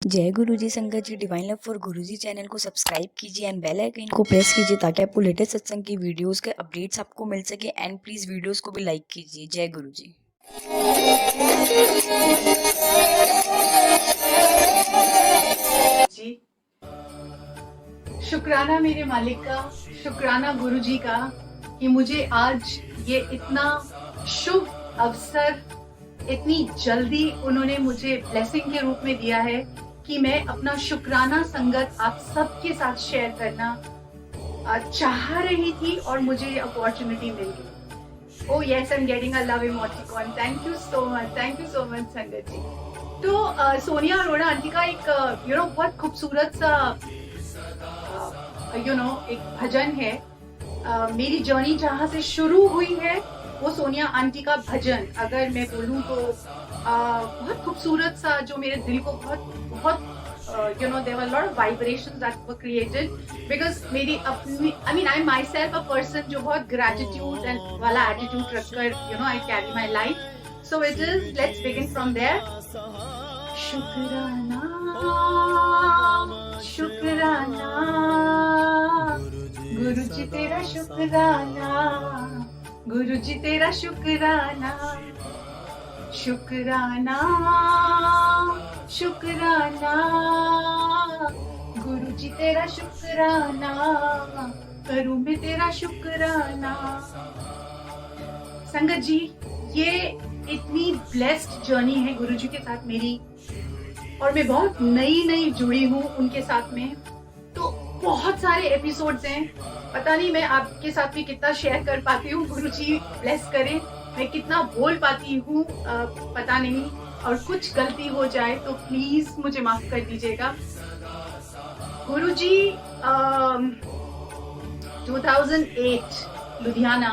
जय गुरु जी संगत जी। Divine love for Guru ji channel को सब्सक्राइब कीजिए एंड बेल आइकन को प्रेस कीजिए ताकि आपको लेटेस्ट सत्संग की वीडियोस के अपडेट्स आपको मिल सके। एंड प्लीज वीडियोस को भी लाइक कीजिए। जय गुरु जी। जी शुक्राना मेरे मालिक का, शुक्राना गुरु जी का कि मुझे आज ये इतना शुभ अवसर इतनी जल्दी उन्होंने मुझे ब्लेसिंग के रूप में दिया है कि मैं अपना शुक्राना संगत आप सबके साथ शेयर करना चाह रही थी और मुझे ये अपॉर्चुनिटी मिल गई। Oh yes, I am getting a love emoticon. Thank you so much संगत जी। तो सोनिया अरोड़ा आंटी का एक बहुत खूबसूरत सा एक भजन है। मेरी जर्नी जहाँ से शुरू हुई है वो सोनिया आंटी का भजन अगर मैं बोलूँ तो बहुत खूबसूरत सा, जो मेरे दिल को बहुत there were a lot of vibrations that were created because मेरी अपनी I am myself a person जो बहुत gratitude and वाला attitude रखकर I carry my life. So it is, let's begin from there. शुक्राना शुक्राना गुरु जी तेरा शुक्राना, गुरु जी तेरा शुक्राना, शुक्राना शुक्राना गुरु जी तेरा शुक्राना, करूं मैं तेरा शुक्राना। संगत जी, ये इतनी ब्लेस्ड जर्नी है गुरु जी के साथ मेरी, और मैं बहुत नई जुड़ी हूँ उनके साथ में। तो बहुत सारे एपिसोड्स हैं, पता नहीं मैं आपके साथ भी कितना शेयर कर पाती हूँ। गुरु जी ब्लेस करें, मैं कितना बोल पाती हूँ पता नहीं, और कुछ गलती हो जाए तो प्लीज मुझे माफ कर दीजिएगा। गुरु जी 2008 Ludhiana,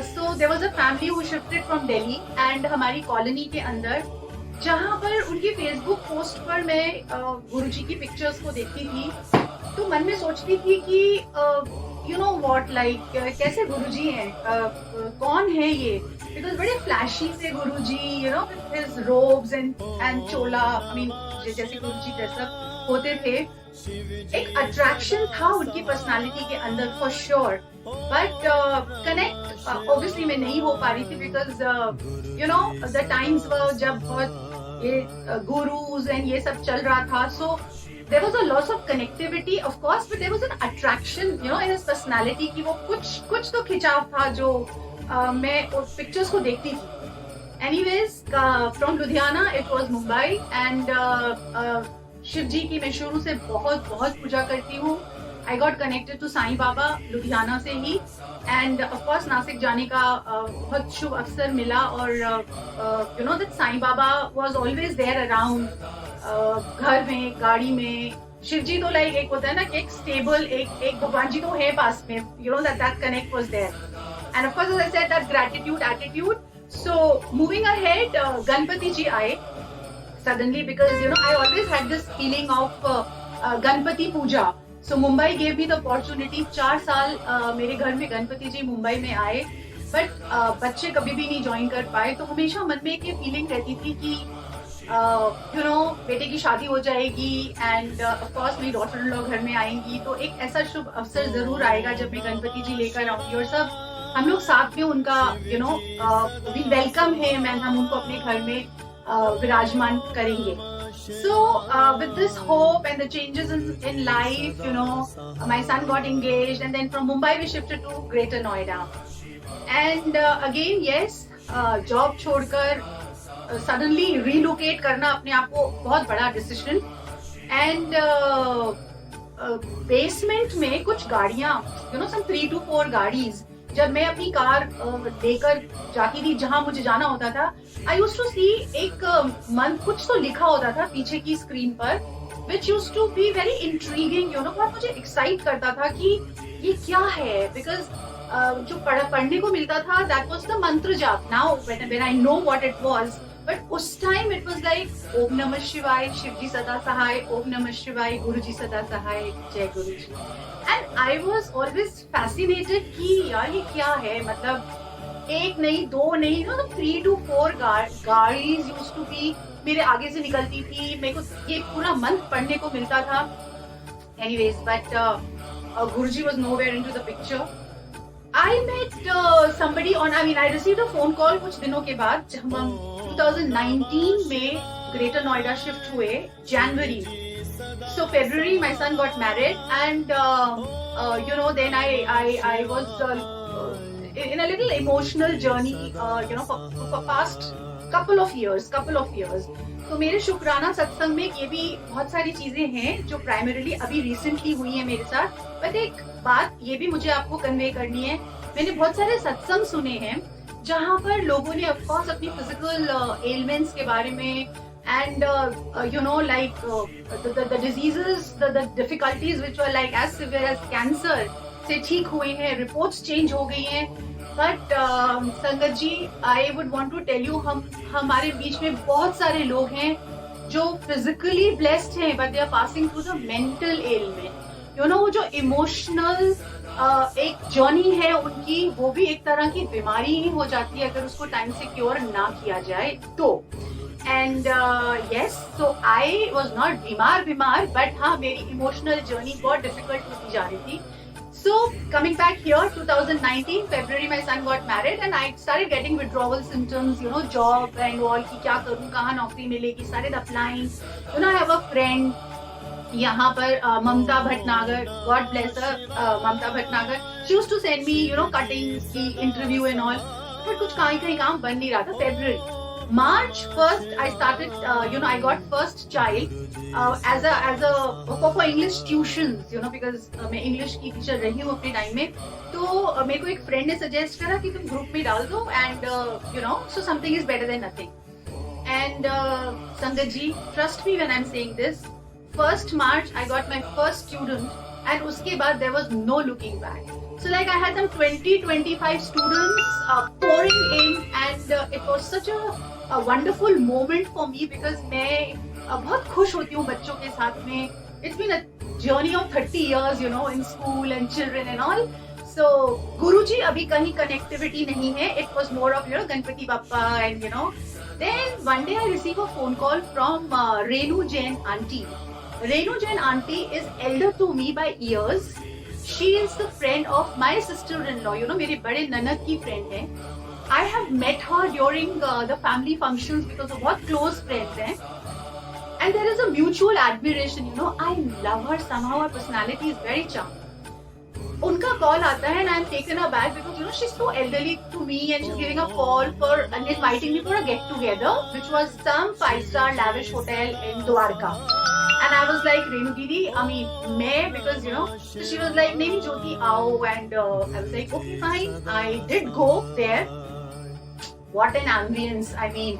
so there was a family who shifted from Delhi and हमारी कॉलोनी के अंदर, जहाँ पर उनकी फेसबुक पोस्ट पर मैं गुरुजी की पिक्चर्स को देखती थी तो मन में सोचती थी कि कैसे गुरुजी हैं, कौन है ये, बिकॉज बड़े फ्लैशी से गुरुजी, हिज रोब्स एंड चोला, जैसे गुरुजी ड्रेसअप होते थे। एक अट्रैक्शन था उनकी पर्सनालिटी के अंदर for sure, but connect obviously मैं नहीं हो पा रही थी बिकॉज द टाइम्स जब बहुत ये गुरुज एंड ये सब चल रहा था। सो there was a loss of connectivity of course, but there was an attraction in his personality कि वो कुछ तो खिंचाव था जो मैं उस पिक्चर्स को देखती थी। Anyways, from Ludhiana it was Mumbai and Shiv जी की मैं शुरू से बहुत पूजा करती हूँ। I got connected to Sai Baba Ludhiana से ही, and of course नासिक जाने का बहुत शुभ अवसर मिला, और that Sai Baba was always there around, घर में, गाड़ी में। शिव जी तो लाइक एक होता है ना कि एक स्टेबल, एक भगवान जी तो है पास में, that connect was there, and of course as I said that gratitude attitude. So moving ahead, Ganpati जी आए suddenly because I always had this feeling of Ganpati Puja. So Mumbai gave me the opportunity. 4 साल मेरे घर में गणपति जी मुंबई में आए, but बच्चे कभी भी नहीं ज्वाइन कर पाए। तो हमेशा मन में एक फीलिंग रहती थी कि बेटे की शादी हो जाएगी एंड ऑफ कोर्स मेरी डॉटर इन लॉ घर में आएंगी, तो एक ऐसा शुभ अवसर जरूर आएगा जब मैं गणपति जी लेकर आऊंगी और सब हम लोग साथ में उनका वी वेलकम हिम एंड हम उनको अपने घर में विराजमान करेंगे। So with this hope and the changes in life, my son got engaged, and then from Mumbai we shifted to Greater Noida, and again yes, job छोड़कर suddenly relocate करना अपने आप को बहुत बड़ा decision, and basement में कुछ गाड़ियाँ, some 3 to 4 गाड़ीज, जब मैं अपनी कार लेकर जाती थी जहां मुझे जाना होता था, आई यूज्ड टू सी एक मंथ कुछ तो लिखा होता था पीछे की स्क्रीन पर, which used to be very intriguing, बहुत मुझे एक्साइट करता था कि ये क्या है, बिकॉज जो पढ़ने को मिलता था दैट वाज द मंत्र जाप। Now when I know what it was, but उस टाइम इट वाज लाइक ओम नमः शिवाय, शिव जी सदा सहाय, ओम नमः शिवाय, गुरु जी सदा सहाय, जय Guru ji. And I was always fascinated कि यार ये क्या है, मतलब एक नहीं, दो नहीं, 3 to 4 गाड़ीज यूज्ड टू बी मेरे आगे से निकलती थी, मेरे को ये पूरा मंथ पढ़ने को मिलता था। Anyways but Guruji was nowhere into the picture. I met somebody on, I mean, I received a phone call कुछ दिनों के बाद, जब हम 2019 में ग्रेटर नोएडा शिफ्ट हुए, जनवरी। So February my son got married and you know then I was in a little emotional journey you know for past couple of years। तो मेरे शुक्राना सत्संग में ये भी बहुत सारी चीजें हैं जो प्राइमरीली अभी रिसेंटली हुई है मेरे साथ। बट एक बात ये भी मुझे आपको कन्वे करनी है, मैंने बहुत सारे सत्संग सुने हैं जहाँ पर लोगों ने ऑफ कोर्स अपनी फिजिकल एलिमेंट्स के बारे में and you know like the diseases, the difficulties which were like as severe as cancer से ठीक हुए हैं, रिपोर्ट्स चेंज हो गई हैं। बट संगत जी, I would want to tell you, हमारे बीच में बहुत सारे लोग हैं जो फिजिकली ब्लेस्ड हैं but they are passing through the mental element. You know वो जो इमोशनल एक जर्नी है उनकी, वो भी एक तरह की बीमारी ही हो जाती है अगर उसको टाइम से क्योर ना किया जाए तो। And yes, so I was not बीमार बट हाँ मेरी इमोशनल जर्नी बहुत डिफिकल्ट होती जा रही थी। So coming back here, 2019 February my son got married and I started getting withdrawal symptoms, you know, job and all कि क्या करूँ, कहाँ नौकरी मिलेगी, started applying। You know, I have a friend यहाँ पर ममता Bhatnagar, God bless her, Mamata Bhatnagar, she used to send me, you know, cuttings की interview and all, but कुछ कहीं काम बन नहीं रहा था। February March 1st I started you know I got first child as a for English tuitions, you know, because मैं English की टीचर रही हूँ अपने टाइम में। तो मेरे को एक फ्रेंड ने सजेस्ट करा कि तुम ग्रुप में डाल दो and you know so something is better than nothing। and संगत जी, trust me when I'm saying this, 1st March I got my first student and उसके बाद there was no looking back। So like I had some 20-25 students pouring in and it was such a wonderful moment for me because मैं बहुत खुश होती हूँ बच्चों के साथ में। It's been a journey of 30 years, you know, in school and children and all। So गुरुजी अभी कहीं connectivity नहीं है। It was more of, you know, Ganpati Bappa and you know। Then one day I received a phone call from Renu Jain auntie। Renu Jain auntie is elder to me by years। She is the friend of my sister-in-law, you know, मेरे बड़े ननद की friend है। I have met her during the family functions because of बहुत close friends हैं। And there is a mutual admiration, you know, I love her somehow, her personality is very charming। उनका call आता है and I'm taken aback because you know she's so elderly to me and she's giving a call for and inviting me for a get together which was some 5-star lavish hotel in Dwarka। And I was like, Renu Didi, I mean, मैं, because you know, so she was like, नहीं ज्योति आओ, and I was like, okay fine। I did go there। What an ambience! I mean,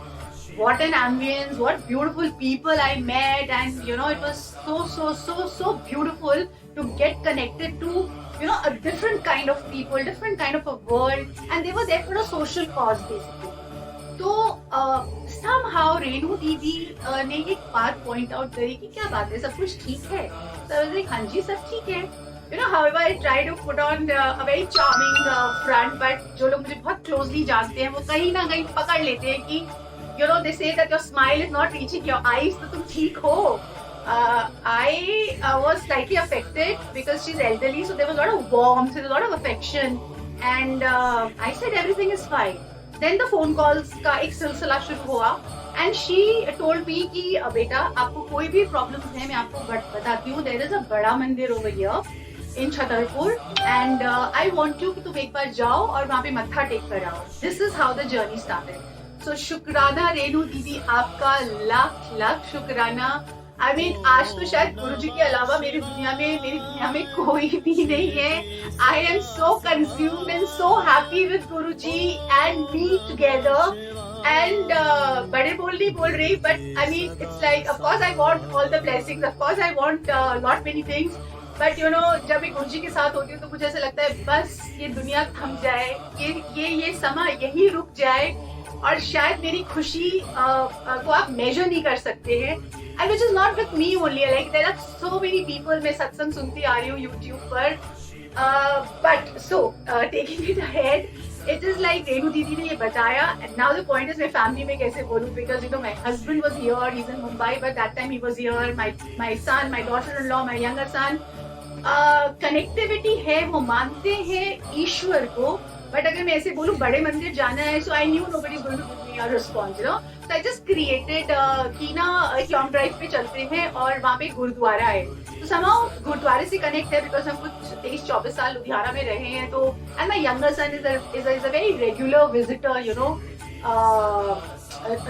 what an ambience! What beautiful people I met, and you know, it was so beautiful to get connected to, you know, a different kind of people, different kind of a world, and they were there for a social cause basically। तो somehow Renu दीदी ने एक बात point out करी कि क्या बात है, सब कुछ ठीक है। तो हाँ जी सब ठीक है। You know, however, I try to put on a very charming front, but जो लोग मुझे बहुत closely जानते हैं वो कहीं ना कहीं पकड़ लेते हैं कि you know, they say that your smile is not reaching your eyes, तो तुम ठीक हो। I was slightly affected because she's elderly, so there was a lot of warmth, there was a lot of affection, and I said everything is fine। Then the phone calls का एक सिलसिला शुरू हुआ and she told me कि बेटा आपको कोई भी प्रॉब्लम है मैं आपको बताती हूँ। there is a बड़ा मंदिर over here in Chhatarpur and I want you कि तुम एक बार जाओ और वहाँ पे मत्था टेक कर आओ। This is how the journey started। So शुक्राना रेनू दीदी, आपका लाख शुक्राना। I mean, आज तो शायद गुरुजी के अलावा मेरी दुनिया में कोई भी नहीं है। I am so consumed and so happy with Guruji and me together। And बड़े बोल नहीं बोल रही, but I mean, it's like, of course I want all the blessings, of course I want lot many things, but you know, जब मैं गुरुजी के साथ होती हूँ तो मुझे ऐसा लगता है बस ये दुनिया थम जाए, ये समय यही रुक जाए और शायद मेरी खुशी को आप मेजर नहीं कर सकते हैं। And which is not with me only, like there are so many people, मैं सत्संग सुनती आ रही हूँ YouTube पर, But so taking it ahead, it is like Renu Didi ने ये बताया, and now the point is मैं family में कैसे बोलूँ, because you know my husband was here, he's in Mumbai, but that time he was here, my son, my daughter-in-law, my younger son. Connectivity है, वो मानते हैं ईश्वर को, बट अगर मैं ऐसे बोलूँ बड़े मंदिर जाना है, so I knew nobody is going to give me a response, you know. So I just created कि ना एक लॉन्ग ड्राइव पे चलते हैं और वहाँ पे गुरुद्वारा है, तो समहाउ गुरुद्वारे से कनेक्ट है, बिकॉज हम कुछ 23-24 साल लुधियाना में रहे हैं. तो and my younger son is a very regular visitor, you know,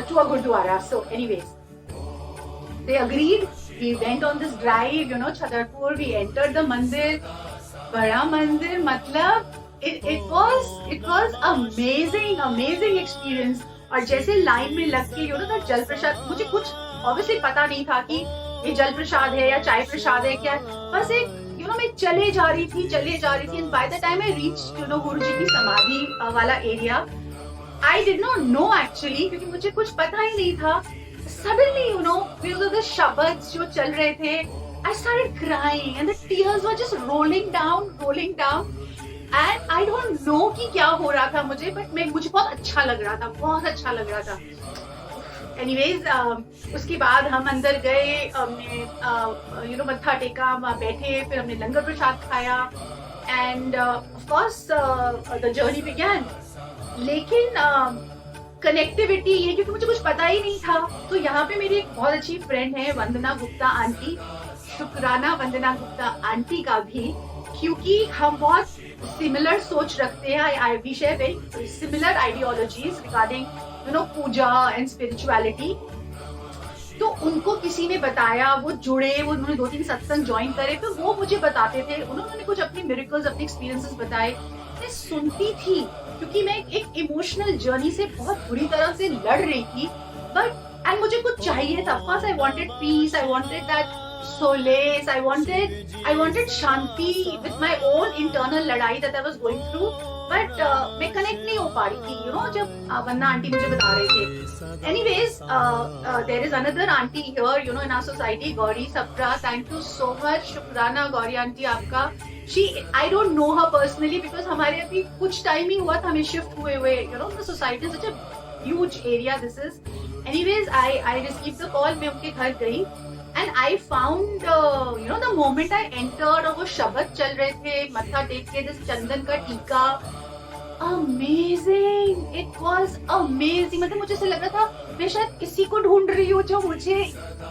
to a gurdwara. So anyways they agreed, we went on this drive, you know, Chhatarpur, we entered the mandir, bada mandir, matlab it was amazing experience. और जैसे line में लग के, you know, जल प्रसाद, मुझे कुछ obviously पता नहीं था कि ये जल प्रसाद है या चाय प्रसाद है, क्या, बस एक, you know, मैं चले जा रही थी, and by the time I reached, you know, गुरु जी की समाधि वाला area, I did not know actually, क्योंकि मुझे कुछ पता ही नहीं था. Suddenly, you know, because of the shabads जो चल रहे थे, I started crying and the tears were just rolling down, and I don't know कि क्या हो रहा था मुझे, but मुझे बहुत अच्छा लग रहा था. Anyways, उसके बाद हम अंदर गए, हमने you know मत्था टेका, वहाँ बैठे, फिर हमने लंगर प्रसाद खाया, and of course the journey began. लेकिन कनेक्टिविटी ये, क्योंकि मुझे कुछ पता ही नहीं था, तो यहाँ पे मेरी एक बहुत अच्छी फ्रेंड है वंदना गुप्ता आंटी, शुक्राना वंदना गुप्ता आंटी का भी, क्योंकि हम बहुत सिमिलर सोच रखते हैं, we share very similar ideologies regarding, you know, puja and spirituality. तो उनको किसी ने बताया, वो जुड़े, वो उन्होंने 2-3 सत्संग ज्वाइन करे, फिर वो मुझे बताते थे, उन्होंने कुछ अपने मिरेकल्स, अपने एक्सपीरियंसेस बताए, मैं सुनती थी, क्योंकि मैं एक इमोशनल जर्नी से बहुत बुरी तरह से लड़ रही थी, बट एंड मुझे कुछ चाहिए था. Of course I wanted peace, I wanted that solace, I wanted shanti with my own internal लड़ाई that I was going through, but मैं कनेक्ट नहीं हो पा रही थी, you know, जब वंदना आंटी मुझे बता रहे थे. Anyways, there is another aunty here, you know, in our society, Gauri Sapra. Thank you so much, शुक्राना गौरी आंटी आपका. I don't know her personally because हमारे अभी कुछ टाइम ही हुआ था हमें शिफ्ट हुए, you know, the society is such a huge area this is. Anyways, I received the call, मैं उनके घर गई, and I found, you know, the moment I entered, और वो शब्द चल रहे थे, मत्था टेक के, this चंदन का टीका, amazing, it was amazing. मतलब मुझे ऐसा लग रहा था मैं शायद किसी को ढूंढ रही हूँ जो मुझे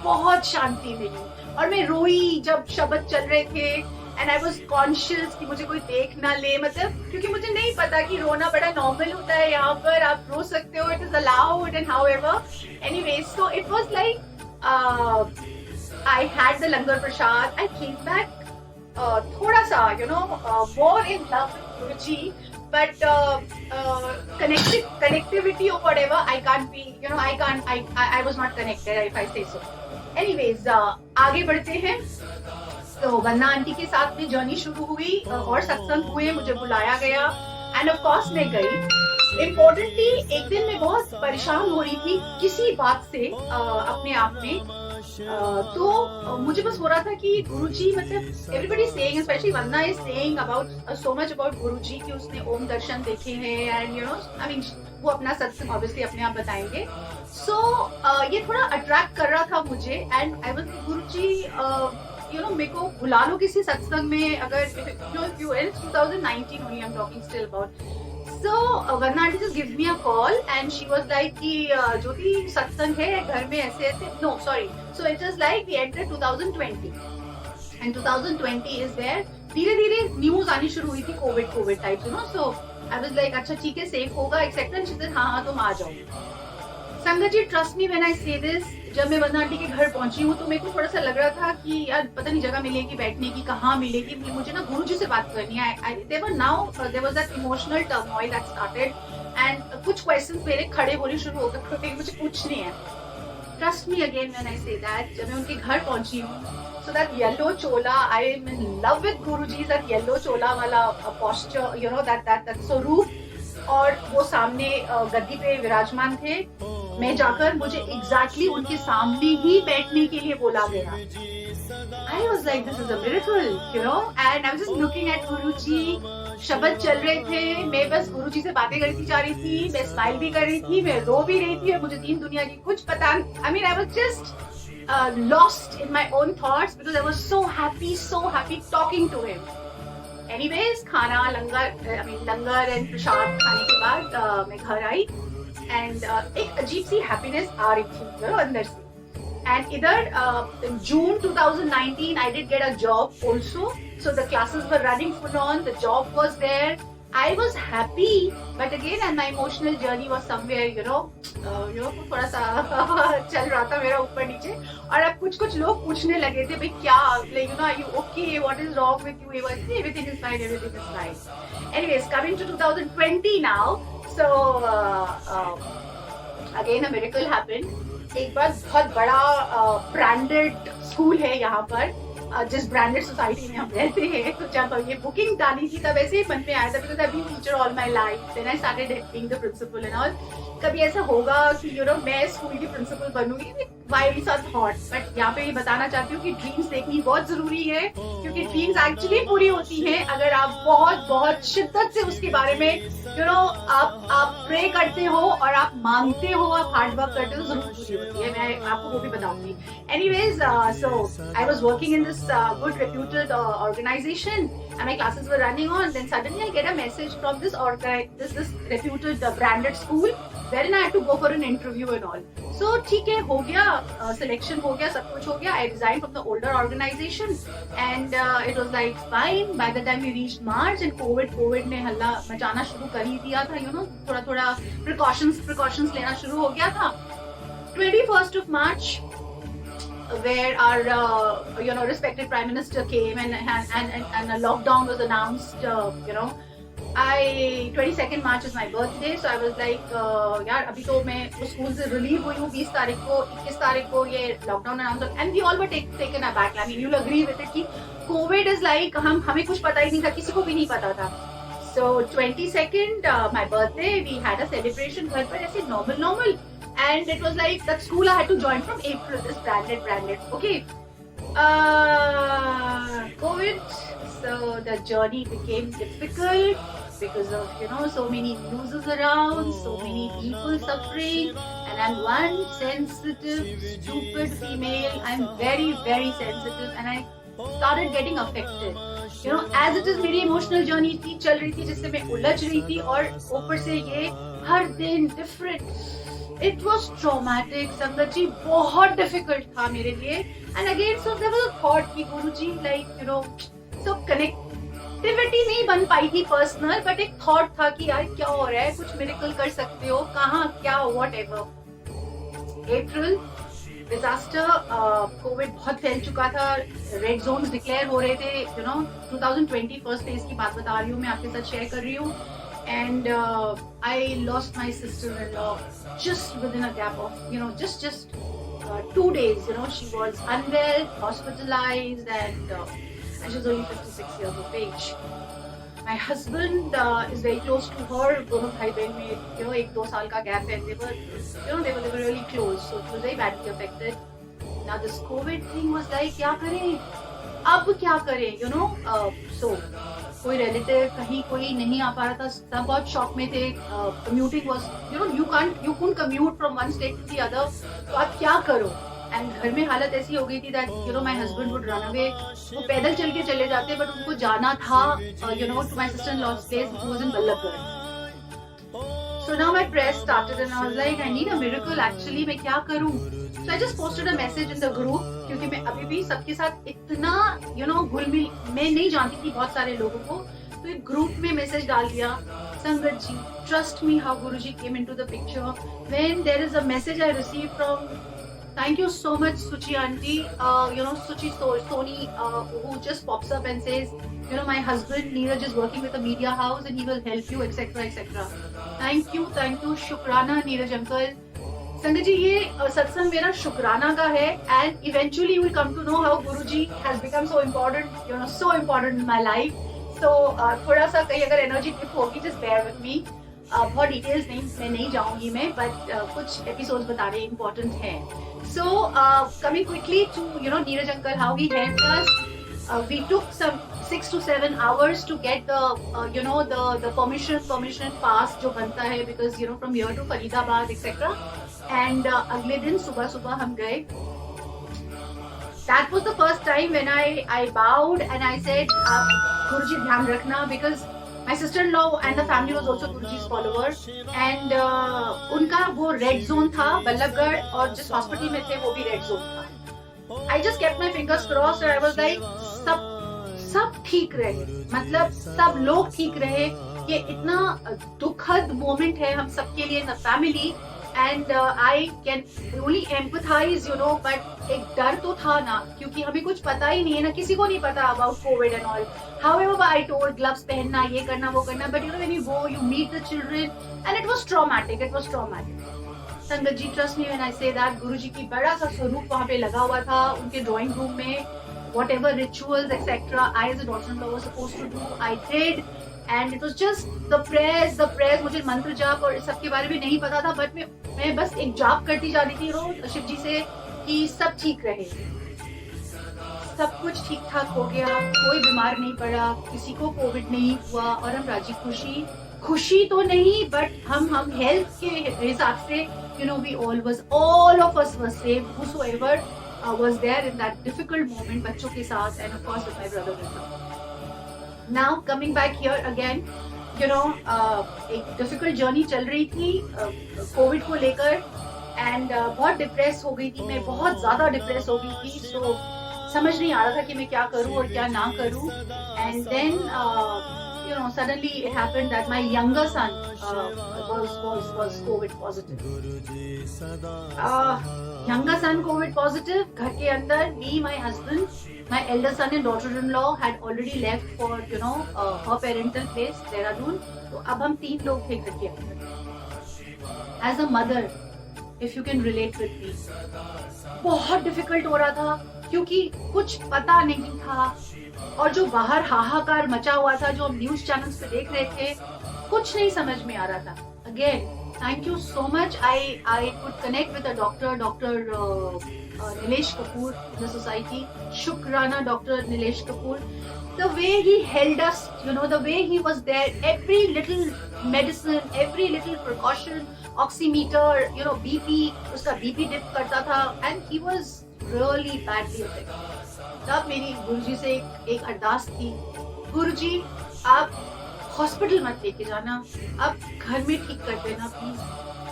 बहुत शांति मिली, और मैं रोई जब शब्द चल रहे थे, and I was conscious कि मुझे कोई देख ना ले, मतलब क्योंकि मुझे नहीं पता कि रोना बड़ा नॉर्मल होता है यहाँ पर, आप रो सकते हो, it is allowed and however. Anyway, so it was like I had the langar prasad. I came back thoda sa, you know, more in love with Guruji, but connectivity or whatever, I can't be, you know, I was not connected, if I say so. Anyways, आगे बढ़ते हैं. तो वंदना aunty के साथ में journey शुरू हुई, और सत्संग हुए, मुझे बुलाया गया, एंड ऑफ कोर्स मैं गई. इम्पोर्टेंटली एक दिन मैं बहुत परेशान हो रही थी किसी बात से अपने आप में, तो मुझे बस हो रहा था कि गुरुजी, मतलब everybody saying, specially Vandana is saying about so much about Guruji कि उसने ओम दर्शन देखे हैं, and you know, I mean वो अपना सत्संग ऑब्वियसली अपने आप बताएंगे. सो ये थोड़ा अट्रैक्ट कर रहा था मुझे, and I was Guruji, you know, मेरे को बुला लो किसी सत्संग में, अगर you 2019 only I'm talking still about. So Vanda aunty just gives me a call and she was like कि ज्योति सत्संग है घर में ऐसे ऐसे, no sorry, so it was like we entered 2020 and 2020 is there. धीरे धीरे न्यूज आनी शुरू हुई थी, Covid type, you know. So I was like अच्छा ठीक है, सेफ होगा एक्सेप्ट, एंड शी सेड हाँ तुम आ जाओ. संगत जी, ट्रस्ट मी व्हेन आई से दिस, जब मैं वंदना आंटी के घर पहुंची हूँ तो मेरे को थोड़ा सा लग रहा था कि यार पता नहीं जगह मिलेगी बैठने की, कहाँ मिलेगी, मुझे ना गुरुजी से बात करनी है. there was that emotional turmoil that started and कुछ क्वेश्चंस मेरे खड़े होने शुरू हो गए क्योंकि मुझे पूछने हैं. Trust me again when I say that, जब मैं उनके घर पहुंची हूँ, so that yellow chola, I am in love with Guruji, that yellow chola वाला posture, you know, that स्वरूप, और वो सामने गद्दी पे विराजमान थे, मैं जाकर मुझे एग्जैक्टली उनके सामने ही बैठने के लिए बोला गया. I was like, this is a miracle, you know, and I was just looking at Guruji. शब्द चल रहे थे, मैं बस गुरुजी से बातें करती जा रही थी, मैं स्माइल भी कर रही थी, मैं रो भी रही थी, और मुझे दीन दुनिया की कुछ पता. I mean, I was just lost in my own thoughts because I was so happy talking to him. Anyways, खाना लंगर एंड प्रसाद खाने के बाद मैं घर आई, एंड एक अजीब सी हैप्पीनेस आ रही थी अंदर से. And in June 2019, I did get a job also. So the classes were running full on. The job was there. I was happy, but again, and my emotional journey was somewhere, थोड़ा सा चल रहा था मेरा ऊपर नीचे. और अब कुछ लोग पूछने लगे थे, भाई क्या, are you okay? What is wrong with you? Everything is fine. Everything is fine. Anyways, coming to 2020 now. So again, a miracle happened. एक बार बहुत बड़ा ब्रांडेड स्कूल है यहाँ पर, जिस ब्रांडेड सोसाइटी में हम रहते हैं. तो जब ये बुकिंग डाली थी तब ऐसे ही मन में आया था, because I been teacher all my life, then I started being the principal and all. कभी ऐसा होगा कि मैं स्कूल की प्रिंसिपल बनूंगी, वाइल्ड सा थॉट. बट यहाँ पे ये बताना चाहती हूँ कि ड्रीम्स देखनी बहुत जरूरी है, क्योंकि ड्रीम्स एक्चुअली पूरी होती हैं अगर आप बहुत शिद्दत से उसके बारे में आप प्रे करते हो और आप मांगते हो, आप हार्ड वर्क करते हो, जरूर पूरी होती है. मैं आपको वो भी बताऊंगी. Anyways, so I was working in this good reputed organization and my classes were running on. Then suddenly I get a message from this reputed branded school wherein I had to go for an interview and all. So ठीक है, हो गया, selection हो गया, सब कुछ हो गया. I resigned from the older organization and it was like fine. By the time we reached March and COVID ने हल्ला मचाना शुरू कर ही दिया था, थोड़ा precautions लेना शुरू हो गया था. 21st of March, where our respected Prime Minister came and a lockdown was announced. 22nd March is my birthday, so I was like, यार अभी तो मैं उस स्कूल से रिलीव हुई हूँ 20 तारीख को, 21 तारीख को ये lockdown announce, and we all were taken aback. I mean, you'll agree with it कि COVID is like हमें कुछ पता ही नहीं था, किसी को भी नहीं पता था. So 22nd, my birthday, we had a celebration घर पर ऐसे normal, and it was like that school I had to join from April. This branded, okay. COVID, so the journey became difficult because of so many newses around, so many people suffering, and I'm one sensitive, stupid female. I'm very sensitive, and I started getting affected. As it is मेरी emotional journey थी, चल रही थी, जिससे मैं उलझ रही थी, और ऊपर से ये हर दिन डिफरेंट. It was traumatic, संगत जी, बहुत difficult था मेरे लिए. And again, so there was a thought कि गुरुजी, so connectivity नहीं बन पाई थी personal, but एक thought था कि यार क्या हो रहा है, कुछ miracle कर सकते हो, कहाँ क्या, whatever. April डिजास्टर, कोविड बहुत फैल चुका था, रेड जोन्स डिक्लेयर हो रहे थे. 2020 फर्स्ट फेज की बात बता रही हूँ, मैं आपके साथ शेयर कर रही हूँ. And I lost my sister-in-law just within a gap of just 2 days. She was unwell, hospitalized, and she was only 56 years of age. My husband is very close to her. दोनों भाई बहन में 1-2 साल का gap है. They were really close, so she was very badly affected. Now this COVID thing was like, क्या करें? अब क्या करें? So कोई रिलेटिव कहीं कोई नहीं आ पा रहा था, सब बहुत शॉक में थे. Commuting was you couldn't commute from one state to the other. तो आप क्या करो? एंड घर में हालत ऐसी हो गई थी that my husband would run away. वो पैदल चल के चले जाते, बट उनको जाना था to my sister in law's place, which was in Ballabhgarh. So now my press started and I was like, I need a miracle actually. मैं क्या करूँ? So I just posted a message in the group, क्योंकि मैं अभी भी सबके साथ इतना घुल मिल, मैं नहीं जानती थी बहुत सारे लोगों को. तो एक ग्रुप में मैसेज डाल दिया, संगत जी, trust me how Guruji came into the picture. When there is a message I received from, thank you so much Suchi auntie, Suchi Soni, who just pops up and says, my husband Neeraj is working with a media house and he will help you, etc. Thank you, शुक्राना Neeraj uncle. संगत जी, ये सत्संग मेरा शुक्राना का है, and eventually you will come to know how Guruji has become so important in my life. So थोड़ा सा कहीं अगर एनर्जी डिप होगी, just bear with me. बहुत डिटेल्स नहीं मैं नहीं जाऊंगी मैं, बट कुछ एपिसोड्स बता रहे इम्पोर्टेंट हैं. So coming quickly to Neeraj uncle, how he helped us. We took some 6 to 7 hours to get the permission pass जो बनता है, because from here to Faridabad etc. And अगले दिन सुबह सुबह हम गए. That was the first time when I bowed and I said, Guruji ध्यान रखना, because my sister-in-law and the family was also Guruji's follower, and उनका वो रेड जोन था बल्लभगढ़, और जिस हॉस्पिटल में थे वो भी रेड जोन था. I just kept my fingers crossed and I was like, सब ठीक रहे, मतलब सब लोग ठीक रहे. ये इतना दुखद मोमेंट है हम सबके लिए, the family, and I can only empathise but एक डर तो था ना, क्योंकि हमें कुछ पता ही नहीं है ना, किसी को नहीं पता about Covid and all. However, I told gloves पहनना, ये करना वो करना, but when you go, you meet the children and it was traumatic. संगत जी, trust me when I say that, गुरुजी की बड़ा सा स्वरूप वहाँ पे लगा हुआ था उनके ड्राइंग रूम में. Whatever rituals etc. I as a daughter-in-law was supposed to do, I did, and it was just the prayers. मुझे मंत्र जाप और सबके बारे में नहीं पता था, बट मैं बस एक जाप करती जा रही थी रोज शिव जी से कि सब ठीक रहे. सब कुछ ठीक ठाक हो गया, कोई बीमार नहीं पड़ा, किसी को कोविड नहीं हुआ, और हम राजी खुशी तो नहीं, बट हम हेल्थ के हिसाब से all of us were safe, whosoever was there in that difficult moment बच्चों के साथ, and of course with my brother-in-law. Now coming back here again, एक difficult journey चल रही थी कोविड को लेकर, and बहुत डिप्रेस हो गई थी मैं, बहुत ज्यादा डिप्रेस हो गई थी. So समझ नहीं आ रहा था कि मैं क्या करूं और क्या ना करूं. And then suddenly it happened that my younger son was COVID positive. Younger son COVID positive. घर के अंदर me, my husband, my elder son and daughter-in-law had already left for her parental place, Dehradun. तो अब हम 3 लोग थे घर के अंदर. As a mother, if you can relate with me, बहुत डिफिकल्ट हो रहा था क्योंकि कुछ पता नहीं था, और जो बाहर हाहाकार मचा हुआ था, जो हम न्यूज चैनल्स पे देख रहे थे, कुछ नहीं समझ में आ रहा था. Again thank you so much. I could connect with a doctor Nilesh Kapoor in the society. Shukrana Dr. Nilesh Kapoor. The way he held us, the way he was there, every little medicine, every little precaution, oximeter, BP, उसका BP dip करता था, and he was really badly affected. तब मेरी गुरुजी से एक अरदास थी, गुरुजी आप hospital मत लेके जाना, आप घर में ठीक कर देना प्लीज.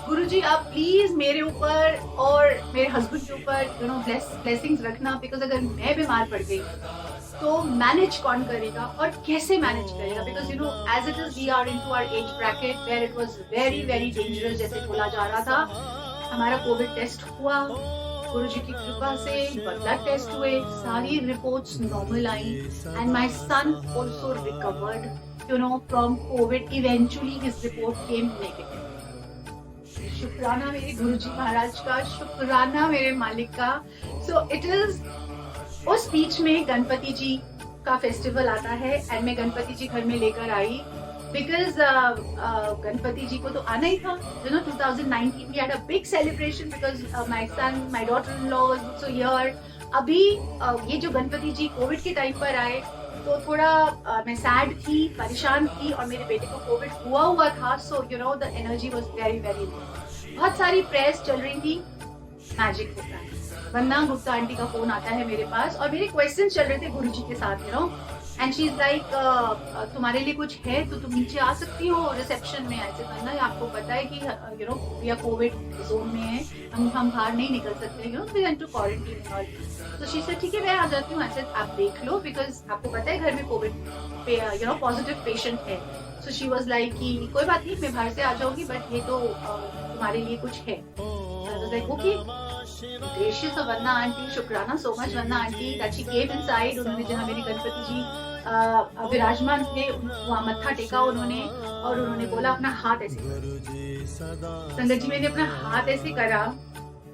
गुरुजी आप प्लीज मेरे ऊपर और मेरे हस्बैंड के ऊपर ब्लेसिंग्स रखना, बिकॉज अगर मैं बीमार पड़ गई तो मैनेज कौन करेगा और कैसे मैनेज करेगा, because as it is we are into our age bracket where it was very very dangerous. जैसे बोला जा रहा था, हमारा कोविड टेस्ट हुआ, गुरुजी की कृपा से ब्लड टेस्ट हुए, सारी reports normal I, and my son also recovered from Covid. Eventually his report came negative. शुक्राना मेरे गुरुजी महाराज का, शुक्राना मेरे मालिक का. सो इट इज उस बीच में गणपति जी का फेस्टिवल आता है, एंड मैं गणपति जी घर में लेकर आई, बिकॉज गणपति जी को तो आना ही था. 2019 we had a big celebration because my son, my daughter-in-law was also here. अभी ये जो गणपति जी कोविड के टाइम पर आए तो थोड़ा मैं सैड थी, परेशान थी, और मेरे बेटे को कोविड हुआ था. So the energy was very very low. बहुत सारी प्रेयर्स चल रही थी, मैजिक होता है. वंदना गुप्ता आंटी का फोन आता है मेरे पास, और मेरे क्वेश्चन चल रहे थे गुरुजी के साथ, एंड शी इज लाइक तुम्हारे लिए कुछ है तो तुम नीचे आ सकती हो रिसेप्शन में. ऐसे करना, आपको पता है कि या कोविड जोन में है, हम बाहर नहीं निकल सकते, वी एंड टू क्वारंटीन और. तो शी से ठीक है मैं आ जाती हूँ. ऐसे आप देख लो, बिकॉज आपको पता है घर में कोविड पॉजिटिव पेशेंट है. सो शी वाज लाइक कि कोई बात नहीं, मैं बाहर से आ जाऊंगी, बट ये तो तुम्हारे लिए कुछ है. I was like okay. Gracious of Vandana aunty, शुक्राना so much Vandana aunty that she came inside. उन्होंने जहाँ मेरे गणपति जी विराजमान थे वहाँ मत्था टेका उन्होंने, और उन्होंने बोला अपना हाथ ऐसे करो. संगत जी मैंने अपना हाथ ऐसे करा,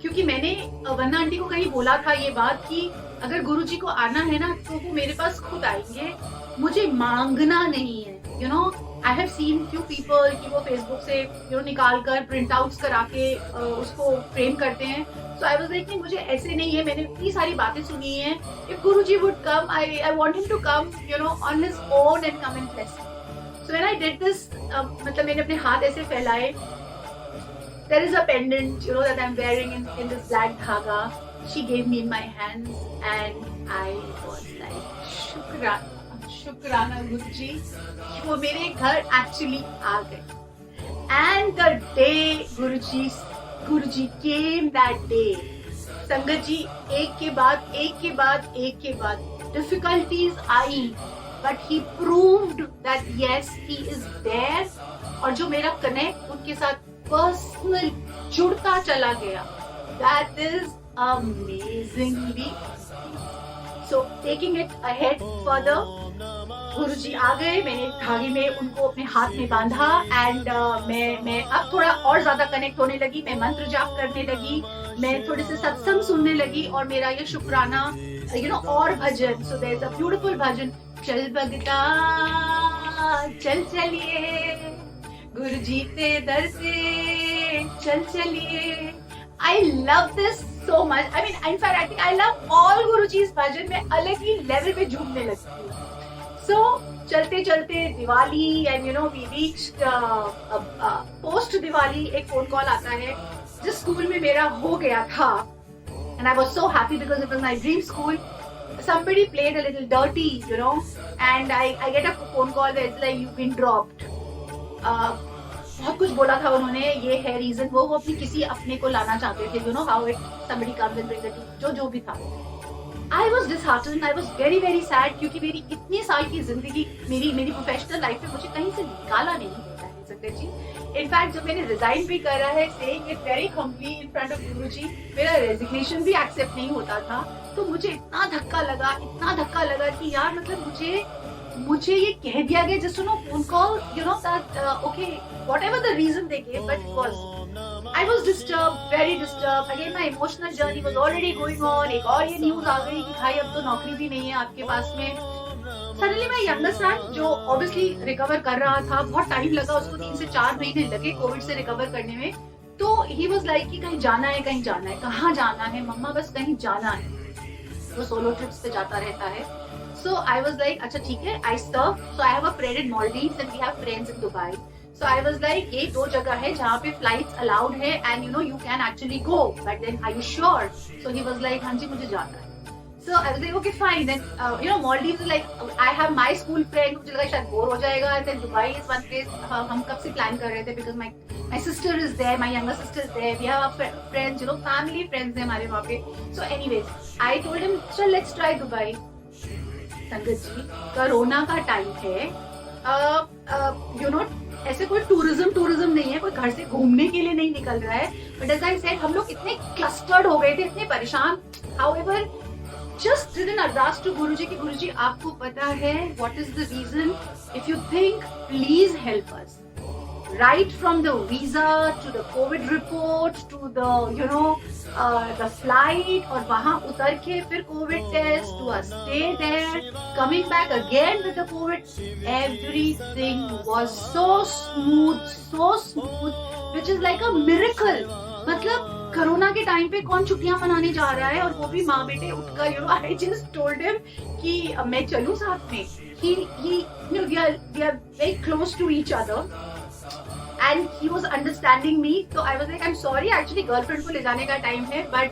क्योंकि मैंने वंदना आंटी को कहीं बोला था ये बात कि अगर गुरुजी को आना है ना तो वो मेरे पास खुद आएंगे, मुझे मांगना नहीं है। You know, I have seen few people कि वो फेसबुक से निकाल कर प्रिंट आउट्स करा के उसको फ्रेम करते हैं। सो आई वाज लाइक, नहीं, मुझे ऐसे नहीं है। मैंने इतनी सारी बातें सुनी है। If Guruji would come, I want him to come on his own and come and bless. So when I did this, मतलब मैंने अपने हाथ ऐसे फैलाए, there is a pendant that I'm wearing in this black dhaga. She gave me in my hands and I was like, शुक्राना गुरुजी, वो मेरे घर actually आ गए। And the day Guruji came that day, संगत जी, एक के बाद difficulties I, but he proved that yes, he is there। और जो मेरा कनेक्ट उनके साथ पर्सनल जुड़ता चला गया, that is amazingly। So taking it ahead further, गुरुजी आ गए, मैंने धागे में उनको अपने हाथ में बांधा एंड मैं अब थोड़ा और ज्यादा कनेक्ट होने लगी। मैं मंत्र जाप करने लगी, मैं थोड़े से सत्संग सुनने लगी और मेरा ये शुक्राना और भजन। So there is a beautiful bhajan, चल भगता चल चलिए, गुरुजी के दर से चल चलिए। I love this so much. I mean, in fact, I think I love all Guruji's भजन। मैं अलग ही लेवल पे झूमने लगती हूँ। So चलते चलते Diwali and we reached post Diwali एक फोन कॉल आता है जिस स्कूल में मेरा हो गया था, and I was so happy because it was my dream school. Somebody played a little dirty, and I get a phone call where it's like, you've been dropped. बहुत कुछ बोला था उन्होंने, ये है रीजन, वो अपनी किसी अपने को लाना चाहते थे, how it somebody comes and brings it, जो भी था। I was disheartened, I was very very sad, क्योंकि मेरी इतनी साल की जिंदगी, मेरी प्रोफेशनल लाइफ में मुझे कहीं से निकाला नहीं गया है संगत जी। इनफैक्ट जब मैंने रिजाइन भी करा है saying it very humbly in front of गुरुजी, मेरा रेजिग्नेशन भी एक्सेप्ट नहीं होता था, तो मुझे इतना धक्का लगा कि यार मतलब मुझे ये कह दिया गया just phone call, that okay, whatever the reason they gave, but it was, I was disturbed, very disturbed. Again my emotional journey was already going on। एक और ये न्यूज आ गई कि भाई अब तो नौकरी भी नहीं है आपके पास में। Suddenly my younger son, जो obviously रिकवर कर रहा था, बहुत टाइम लगा उसको, 3 से 4 महीने लगे कोविड से रिकवर करने में, तो he was like कि कहीं जाना है, कहाँ जाना है मम्मा, बस कहीं जाना है। वो सोलो ट्रिप्स पे जाता रहता है। So I was like, अच्छा ठीक है, I surf, so I have a friend in Maldives and we have friends in Dubai. So I was like, ये 2 जगह है जहाँ पे flights allowed है and you can actually go, but then are you sure? So he was like, हाँ जी मुझे जाना है। So I was like, okay fine, then Maldives is like, I have my school friend, मुझे लगा शायद bore हो जाएगा, and then Dubai is one place हम कब से plan कर रहे थे, because my sister is there, my younger sister is there, we have our friends, family friends हैं हमारे वहाँ पे। So anyways, I told him, चल let's try Dubai। संगत जी, कोरोना का टाइम है, ऐसे कोई टूरिज्म नहीं है, कोई घर से घूमने के लिए नहीं निकल रहा है, बट एज आई सेड हम लोग इतने क्लस्टर्ड हो गए थे, इतने परेशान। However, just did an ardas to Guruji कि गुरुजी आपको पता है what is the reason, if you think please help us. Right from the visa to the COVID report to the the flight, और वहाँ उतर के फिर COVID test to a stay there, coming back again with the COVID, everything was so smooth, which is like a miracle। मतलब corona के time पे कौन छुट्टियां मनाने जा रहा है, और वो भी माँ बेटे उठकर I just told him कि मैं चलूं साथ में। we are very close to each other and he was understanding me, so I was like, I'm sorry, actually girlfriend को ले जाने का टाइम है, but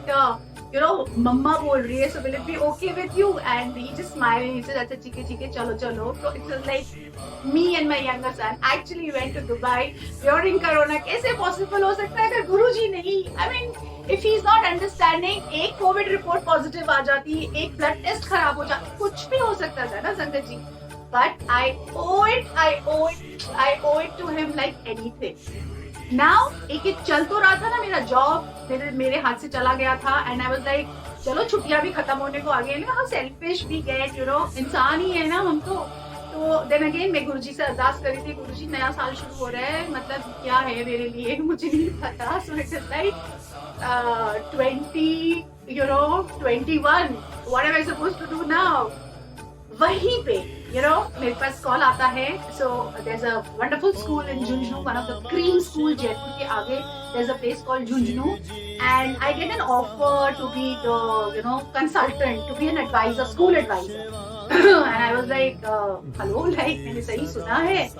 मम्मा बोल रही है, so will it be okay with you? And he just smiled and he said, अच्छा ठीक है चलो। So it was like me and my younger son actually went to Dubai during Corona। कैसे possible हो सकता है अगर गुरुजी नहीं, I mean if he is not understanding, एक कोविड रिपोर्ट पॉजिटिव आ जाती, एक ब्लड टेस्ट खराब हो जाता, कुछ भी हो सकता था ना संगत जी। But I owe it to him like anything। Now एक चल तो रहा था ना, मेरा जॉब मेरे हाथ से चला गया था, and I was like, चलो छुट्टियां भी खत्म होने को आ गई, how selfish we get, इंसान ही है ना हम तो। then again मैं गुरुजी से अरदास करी थी, गुरुजी नया साल शुरू हो रहा है, मतलब क्या है मेरे लिए मुझे नहीं पता। So it is like 21, what am I supposed to do now? वहीं पे मेरे पास कॉल आता है. So there's a wonderful school in Junjunu, one of the cream school Jaipur के आगे. There's a place called Junjunu, and I get an offer to be the consultant, to be an advisor, school advisor. And I was like, hello, like मैंने सही सुना है.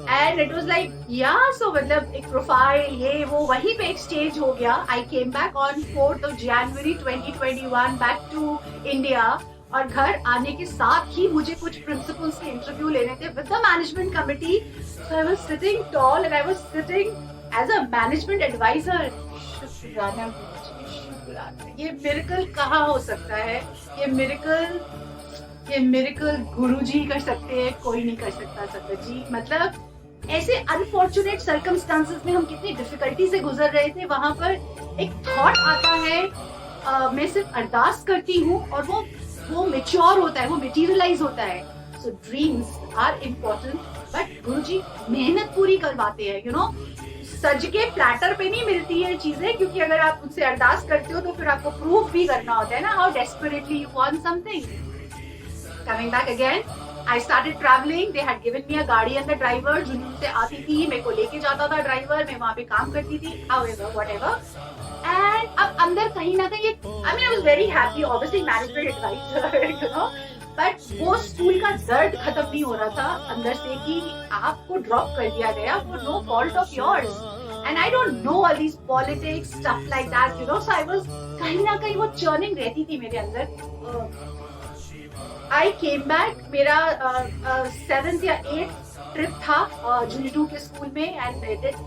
And it was like, yeah, so मतलब एक profile ये वो वहीं पे एक्सचेंज हो गया. I came back on 4th of January 2021 back to India. और घर आने के साथ ही मुझे कुछ प्रिंसिपल्स के इंटरव्यू लेने थे with the management committee. So I was sitting tall and I was sitting as a management advisor. शुक्राना, ये मिरेकल कहाँ हो सकता है? ये मिरेकल गुरुजी कर सकते हैं, कोई नहीं कर सकता संगत जी. मतलब ऐसे अनफॉर्चुनेट सर्कमस्टांसेस में हम कितनी डिफिकल्टी से गुजर रहे थे. वहां पर एक थॉट आता है, मैं सिर्फ अरदास करती हूँ और वो मेच्योर होता है, वो मटेरियलाइज होता है. सो ड्रीम्स आर इम्पोर्टेंट, बट गुरुजी मेहनत पूरी करवाते हैं. सज के प्लेटर पे नहीं मिलती है चीजें, क्योंकि अगर आप उनसे अरदास करते हो तो फिर आपको प्रूफ भी करना होता है ना, how desperately you want something. Coming back again, I started traveling. They had given me a गाड़ी and the driver. जुनून से आती थी, मेरे को लेके जाता था ड्राइवर, मैं वहाँ पे काम करती थी. However, whatever. And अब अंदर कहीं ना कहीं, I mean, I was very happy, obviously management advisor, but वो स्कूल का दर्द खत्म नहीं हो रहा था अंदर से कि आपको ड्रॉप कर दिया गया for no fault of yours. And I don't know all these politics, stuff like that, so I was कहीं ना कहीं वो churning रहती थी मेरे अंदर. I came back, मेरा 7th या 8th ट्रिप था जुनिटू के स्कूल में, and they did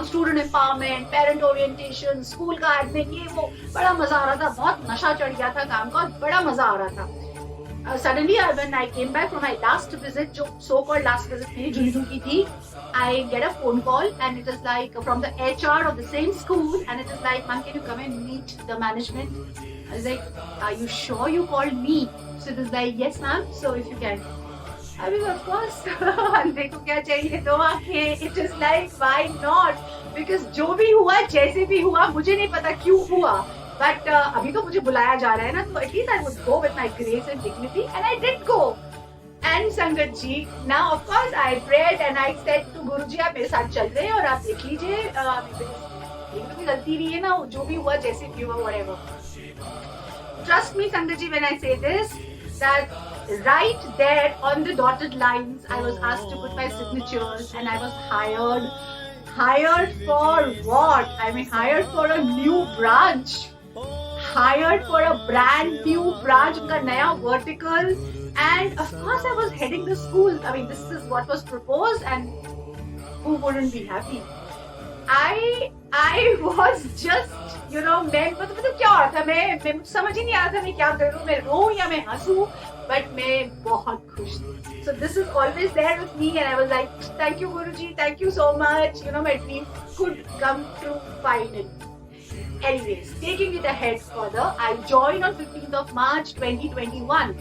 student empowerment, parent orientation, school का एडमिन, ये वो बड़ा मजा आ रहा था. बहुत नशा चढ़ गया था काम का, बड़ा मजा आ रहा था. Suddenly when I came back from my last visit, जो so called last visit मेरी जुनिटू की थी, I get a phone call and it is like from the HR of the same school, and it is like, ma'am, can you come and meet the management? I was like, are you sure you called me? So it was like, yes ma'am, so if you can. I mean, of course. अंधे को क्या चाहिए, दो आंखें. It is like, why not? Because जो भी हुआ, जैसे भी हुआ, मुझे नहीं पता क्यों हुआ, but अभी तो मुझे बुलाया जा रहा है ना, तो at least I would go with my grace and dignity, and I did go. And संगत जी, now of course I prayed and I said to गुरुजी, आप मेरे साथ चल रहे हैं और आप देख लीजिए, मेरी तो कोई गलती नहीं है ना, जो भी हुआ, जैसे भी हुआ, whatever. Trust me, संगत जी, when I say this, that right there on the dotted lines, I was asked to put my signatures, and I was hired. Hired for what? I mean, hired for a new branch. Hired for a brand new branch, उनका नया vertical, and of course I was heading the school. I mean, this is what was proposed, and who wouldn't be happy? I was just, मैं मतलब क्या हो रहा था, मैं समझ ही नहीं आ रहा था मैं क्या करूं, मैं रोऊं या मैं हंसूं, but मैं बहुत खुश थी. So this is always there with me, and I was like, thank you Guruji, thank you so much. My dream could come true finally. Anyways, taking it ahead further, I joined on 15th of March 2021.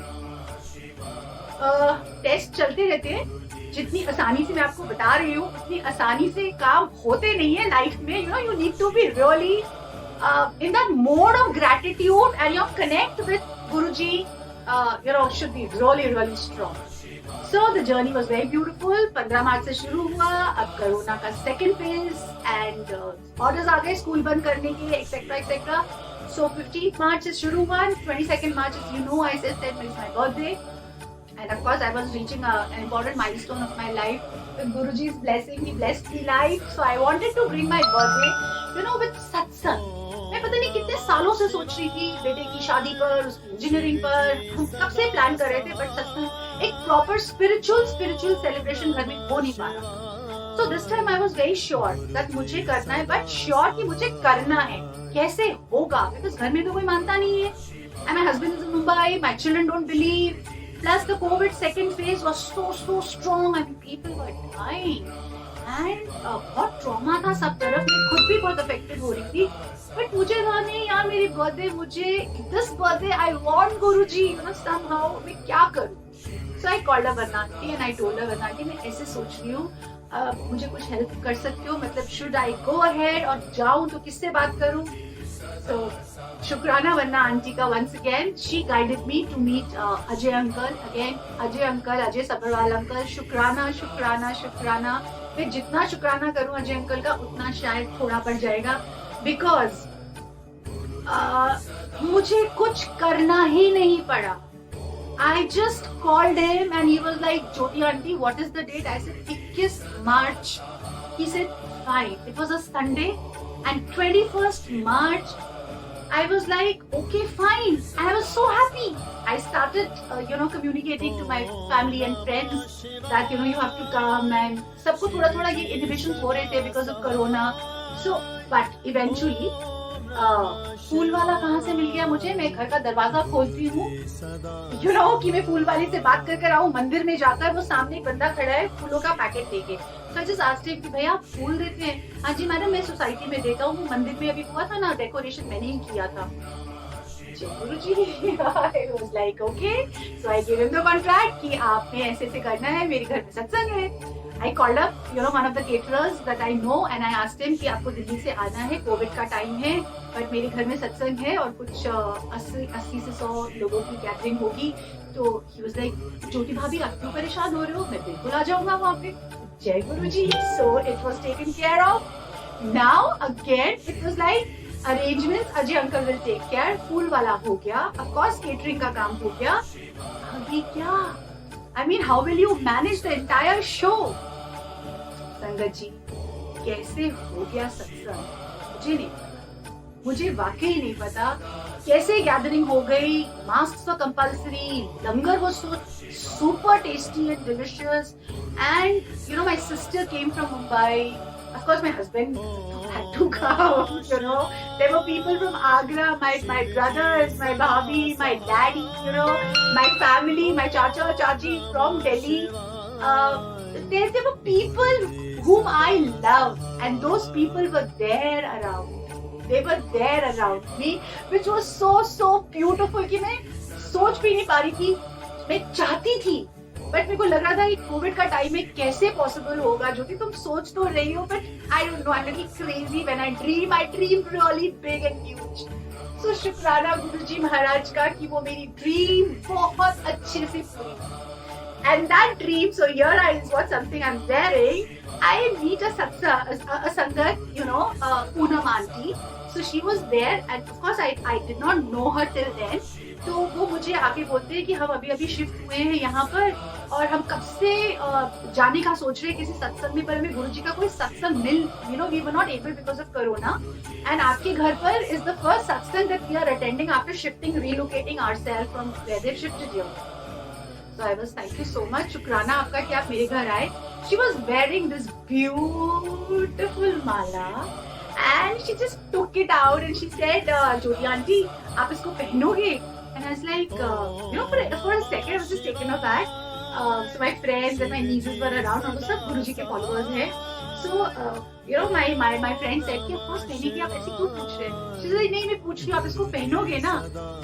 Test चलते रहते हैं. जितनी आसानी से मैं आपको बता रही हूँ, उतनी आसानी से काम होते नहीं है लाइफ में. You need to be really in that mode of gratitude, and your connect with Guruji should be really really strong. So the journey was very beautiful. 15 मार्च से शुरू हुआ, अब कोरोना का सेकेंड फेज, एंड ऑर्डर्स आ गए school बंद करने के, etcetera etcetera. So 15th March से शुरू हुआ, 22nd March, as you know, I said that is my birthday. And of course, I was reaching an important milestone of my life. With Guruji's blessing, he blessed me life. So I wanted to bring my birthday, with satsang. मैं पता नहीं कितने सालों से सोच रही थी बेटे की शादी पर, उसकी इंजीनियरिंग पर, हम कब से प्लान कर रहे थे, बट सत्संग एक प्रॉपर स्पिरिचुअल सेलिब्रेशन घर में हो नहीं पा रहा. So this time I was very sure that मुझे करना है, but sure कि मुझे करना है. कैसे होगा? Because घर में तो कोई मानता नहीं है. And my husband is in Mumbai. My children don't believe. Plus the COVID second phase was so strong. I mean, people were dying. And बहुत ट्रॉमा था सब तरफ. मैं खुद भी बहुत अफेक्टेड हो रही थी. बट मुझे था नहीं यार, मेरी बर्थडे, मुझे this birthday I want Guruji, somehow मैं क्या करूं. So I called her Varnati and I told her, Varnati, मैं ऐसे सोच रही हूँ, मुझे कुछ हेल्प कर सकते हो, मतलब शुड आई गो अहेड और जाऊं तो किससे बात करूं. So शुक्राना वन्ना आंटी का once again she guided me to meet Ajay uncle. Again Ajay uncle, Ajay Sabharwal uncle, शुक्राना शुक्राना शुक्राना. मैं जितना शुक्राना करूं अजय अंकल का उतना शायद थोड़ा पड़ जाएगा, because मुझे कुछ करना ही नहीं पड़ा. I just called him and he was like, Jyoti aunty, what is the date? I said, 21 March. He said, fine. It was a Sunday and 21st March. I was like, okay, fine. I was so happy. I started, communicating to my family and friends that, you have to come, and सबको थोड़ा-थोड़ा ये inhibitions हो रहे थे because of Corona. So, but eventually, फूल वाला कहाँ से मिल गया मुझे. मैं घर का दरवाजा खोलती हूँ, कि मैं फूल वाली से बात कर आऊँ. मंदिर में जाकर वो सामने एक बंदा खड़ा है फूलों का पैकेट लेके. So I just asked him कि भैया आप फूल देते हैं? हाँ जी मैडम, मैं सोसाइटी में देता हूँ. मंदिर में अभी हुआ था ना, डेकोरेशन मैंने ही किया था. गुरुजी, I was like okay. So I gave him the contract कि आपने ऐसे ऐसे करना है, मेरे घर में सत्संग है. I called up, one of the caterers that I know and I asked him कि आपको दिल्ली से आना है, कोविड का टाइम है, बट मेरे घर में सत्संग है और कुछ 80 से 100 लोगों की गैदरिंग होगी. तो he was like, ज्योति भाभी आप क्यों परेशान हो रहे हो, मैं बिल्कुल आ जाऊंगा वहाँ पे. जय गुरुजी. So it was taken care of. Now again it was like arrangements Ajay uncle will take care. फूल वाला हो गया, of course catering का काम हो गया. अभी क्या? I mean, how will you manage the entire show? संगत जी, कैसे हो गया सत्संग मुझे नहीं पता. मुझे वाकई नहीं पता कैसे गैदरिंग हो गई. Mask were compulsory, langar was so super tasty and delicious, and my sister came from Mumbai. Of course, my husband had to come. There were people from Agra, my brothers, my bhabhi, my daddy, my family, my chacha, chachi from Delhi. There were people whom I love, and those people were there around. They were there around me, which was so beautiful कि मैं सोच भी नहीं पा रही थी. मैं चाहती थी, बट मेरे को लग रहा था कि कोविड का टाइम में कैसे पॉसिबल होगा. जो कि तुम सोच तो रही हो, but I don't know, I am little crazy when I dream really big and huge. So शुक्राना गुरुजी महाराज का कि वो मेरी ड्रीम बहुत अच्छे से पूरी. And that dream, so here is what something I'm wearing. I meet a sangat, Poonam auntie. So she was there, and of course I did not know her till then. तो वो मुझे आके बोलते हैं कि हम अभी शिफ्ट हुए हैं यहाँ पर और हम कब से जाने का सोच रहे हैं किसी सत्संग में, पर हमें गुरुजी का कोई सत्संग we were not able because of Corona, and आपके घर पर is the first satsang that we are attending after relocating ourselves from where they shifted here. So I was, thank you so much, शुक्राना आपका कि आप मेरे घर आए. She was wearing this beautiful mala and she just took it out and she said, Jyoti aunty, आप इसको पहनोगे? And I was like, for a second I was just taken aback. So my friends and my nieces were around और वो सब गुरुजी के followers हैं. So my friend said कि of course पहनेगी, आप ऐसे क्यों पूछ रहे हैं? She said नहीं, मैं पूछ रही हूँ, आप इसको पहनोगे ना?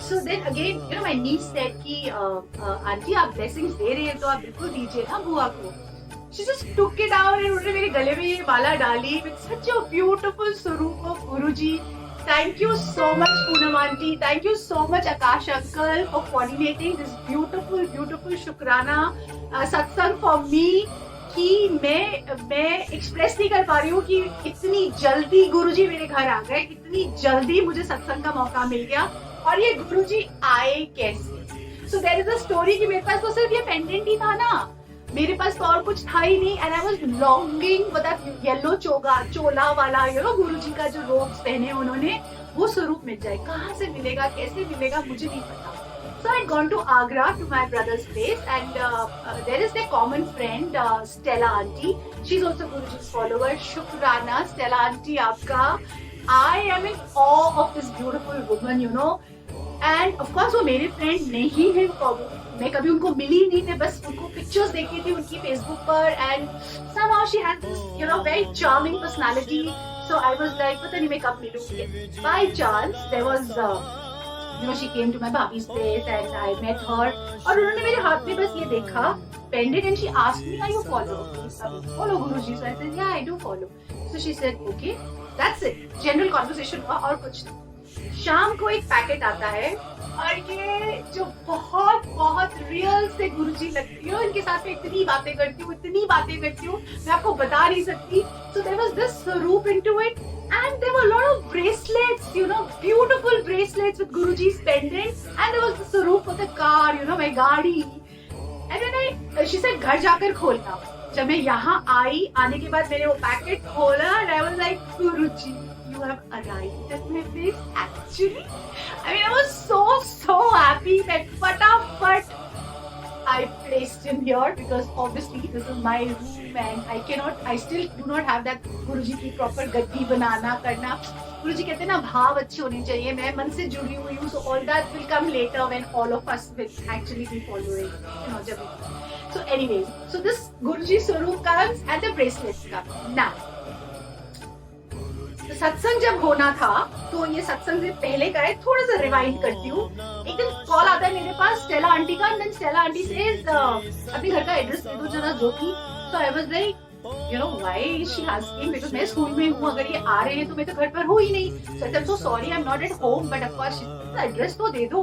So then again my niece said कि आंटी आप blessings दे रहे हैं तो आप बिल्कुल दीजिए ना बुआ को. She just took it out and उन्होंने मेरे गले में ये माला डाली with such a beautiful स्वरूप of Guruji. Thank you so much Poonam aunty. Thank you so much Akash uncle for coordinating this beautiful शुक्राना सत्संग for me. कि मैं एक्सप्रेस नहीं कर पा रही हूँ कि इतनी जल्दी गुरुजी मेरे घर आ गए, इतनी जल्दी मुझे सत्संग का मौका मिल गया. और ये गुरुजी आए कैसे? So there is a story कि मेरे पास तो सिर्फ ये पेंडेंट ही था ना, मेरे पास तो और कुछ था ही नहीं. And I was longing for that yellow chola वाला गुरुजी का जो रोब्स पहने उन्होंने, वो स्वरूप मिल जाए. कहाँ से मिलेगा, कैसे मिलेगा, मुझे नहीं पता. So I had gone to Agra to my brother's place, and there is their common friend Stella aunty. She's also Guruji's follower. Shukrana Stella aunty आपका. I am in awe of this beautiful woman, And of course वो मेरे friend नहीं है, मैं कभी उनको मिली नहीं, मैं बस उनको pictures देखी थी उनकी Facebook पर, and somehow she has this very charming personality. So I was like पता नहीं मैं कब मिलूंगी. By chance there was she came to my bhabhi's place and I met her. और उन्होंने मेरे हाथ में बस ये देखा pendant and she asked me, are you follow Guruji? So I said, yeah, I do follow. So she said, okay, that's it. General conversation हुआ और कुछ नहीं. शाम को एक पैकेट आता है और ये जो बहुत बहुत रियल से गुरुजी लगती है, इनके साथ में इतनी बातें करती हूँ, इतनी बातें करती हूँ, मैं आपको बता नहीं सकती. So there was this Swaroop into it, and there were a lot of bracelets, you know, beautiful bracelets with Guruji's pendants, and there was the Swaroop for the car, you know, my गाड़ी. And then she said घर जाकर खोलना. जब मैं यहाँ आई, आने के बाद मैंने वो पैकेट खोला, and I was like, Guruji, you have arrived at my place actually. I mean, I was so happy that फटाफट I placed him here because obviously this is my room and I still do not have that गुरुजी की proper गद्दी बनाना करना. गुरुजी कहते हैं ना, भाव अच्छे होने चाहिए. मैं मन से जुड़ी हुई हूँ, so all that will come later when all of us will actually be following, you know, जब. So anyways, so this Guruji Swaroop comes and the bracelets come. Now, तो सत्संग जब होना था, तो ये सत्संग से पहले का है, थोड़ा सा रिवाइंड करती हूँ. एक दिन कॉल आता है मेरे पास स्टेला आंटी का, एंड स्टेला आंटी से अपने घर का एड्रेस दे दो जरा Jyoti. So I was like, you know, why is she asking? Because मैं स्कूल में हूँ, अगर ये आ रहे हैं तो मैं तो घर पर हूँ ही नहीं. So I said, so sorry, I'm not at home, but of course, address तो दे दो.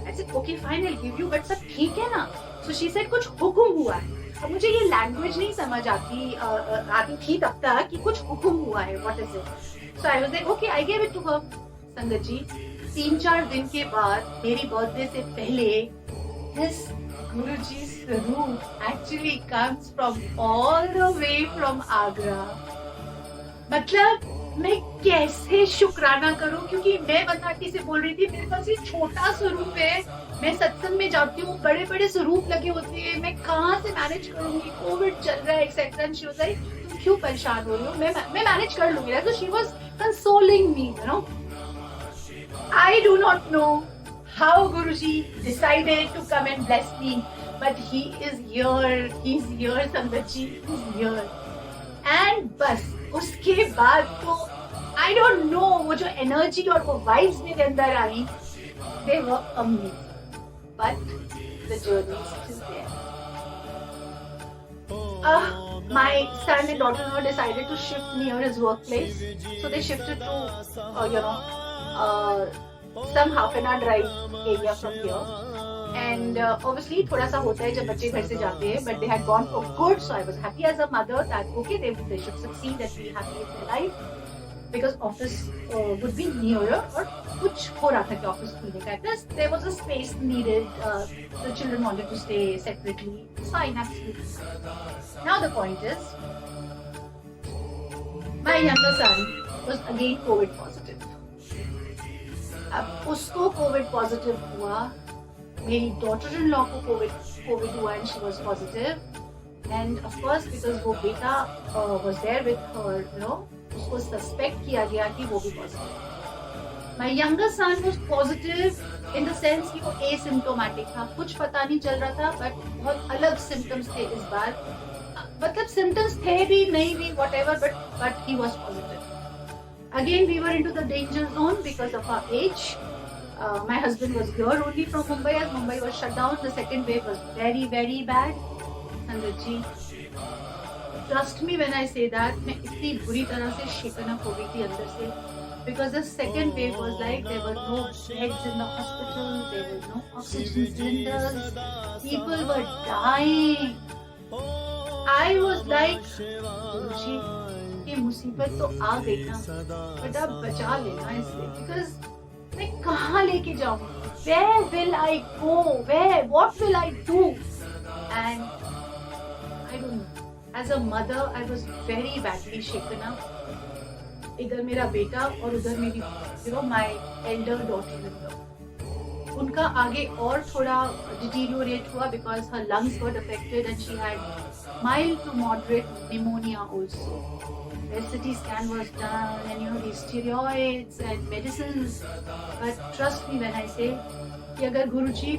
I said, okay, fine, I'll give you, but सब ठीक है ना? So she said, कुछ हुक्म हुआ है. अब मुझे ये लैंग्वेज नहीं समझ आती थी तब तक कि कुछ हुक्म हुआ है. What is it? So I was like, okay, I gave it to her. संगत जी, 3-4 दिन के बाद मेरी बर्थडे से पहले this Guruji Swaroop actually comes from all the way from Agra. मतलब मैं कैसे शुक्राना करूं, क्योंकि मैं बताती से बोल रही थी मेरे पास ये छोटा स्वरूप है. मैं सत्संग में जाती हूँ, बड़े बड़े स्वरूप लगे होते हैं, मैं कहाँ से मैनेज करूंगी, कोविड चल रहा है etcetera. And she was like, तुम क्यों परेशान हो रही हो, मैं मैनेज कर लूंगी. तो she was consoling me, you know. I do not know how Guruji decided to come and bless me, but he is here, he's here, Sangatji, he's here. And बस उसके बाद तो I don't know, वो जो energy और वो vibes मेरे अंदर आई, they were amazing. But the journey is still there. My son and daughter-in-law decided to shift near his workplace, so they shifted to some half an hour drive area from here. And obviously थोड़ा सा होता है जब बच्चे घर से जाते हैं, but they had gone for good, so I was happy as a mother that okay, they should succeed, that be happy with their life, because office would be nearer. और कुछ हो रहा था कि office खुलने का, plus there was a space needed. The children wanted to stay separately. It's fine, absolutely fine. Now the point is, my younger son was again COVID positive. अब उसको कोविड पॉजिटिव हुआ, मेरी डॉटर इन लॉ को covid हुआ and she was positive. And of course because वो बेटा was there with her, you know, उसको suspect किया गया कि वो भी positive. My younger son was positive in the sense कि वो एसिम्प्टोमेटिक था, कुछ पता नहीं चल रहा था, बट बहुत अलग सिम्टम्स थे इस बार. मतलब सिम्टम्स थे भी नहीं भी whatever, but he was positive. Again, we were into the danger zone because of our age. My husband was here only from Mumbai, as Mumbai was shut down. The second wave was very, very bad. Sangatji, trust me when I say that, मैं इतनी बुरी तरह से shaken up हो गई थी अंदर से, because the second wave was like there were no beds in the hospital, there were no oxygen cylinders, people were dying. I was like, Guruji, ये मुसीबत तो आ गई ना, बट अब बचा लेना इससे, बिकॉज मैं कहाँ लेके जाऊँ, where will I go, what will I do? And I don't know, as a mother I was very badly shaken up. इधर मेरा बेटा और उधर मेरी, you know, my elder daughter-in-law, उनका आगे और थोड़ा deteriorate हुआ because her lungs got affected and she had mild to moderate pneumonia also. Their CT scan was done, and you know, these steroids and medicines. But trust me when I say कि अगर गुरुजी,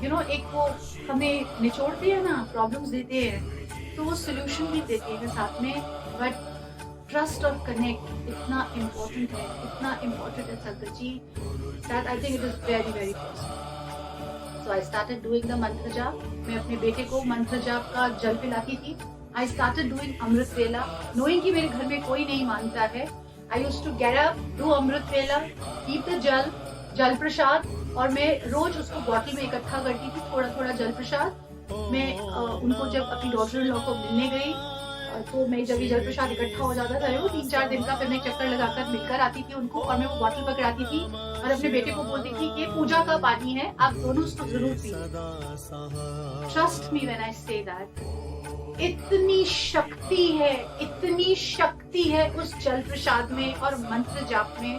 you know, एक वो हमें निचोड़ते हैं ना, problems देते हैं, तो वो solution भी देते हैं साथ में. But trust और connect इतना important है, इतना important है संगत जी, that I think it is very, very personal. So I started doing the mantra jap. मैं अपने बेटे को मंत्र जाप का जल पिलाती थी. I started doing Amrit Vela, knowing कि मेरे घर में कोई नहीं मानता है. I used to get up, do Amrit Vela, keep the जल प्रसाद, और मैं रोज उसको बॉटल में इकट्ठा करती थी, थोड़ा थोड़ा जल प्रसाद। मैं उनको जब अपनी डॉटर इन लॉ को मिलने गई तो मैं जब ये जल प्रसाद इकट्ठा हो जाता था वो 3-4 दिन का, फिर मैं चक्कर लगाकर मिलकर आती थी उनको, और मैं वो बॉटल पकड़ाती थी और अपने बेटे को बोलती थी कि पूजा का पानी है, आप दोनों उसको जरूर पिए। Trust me when I say that, इतनी शक्ति है उस जल प्रसाद में और मंत्र जाप में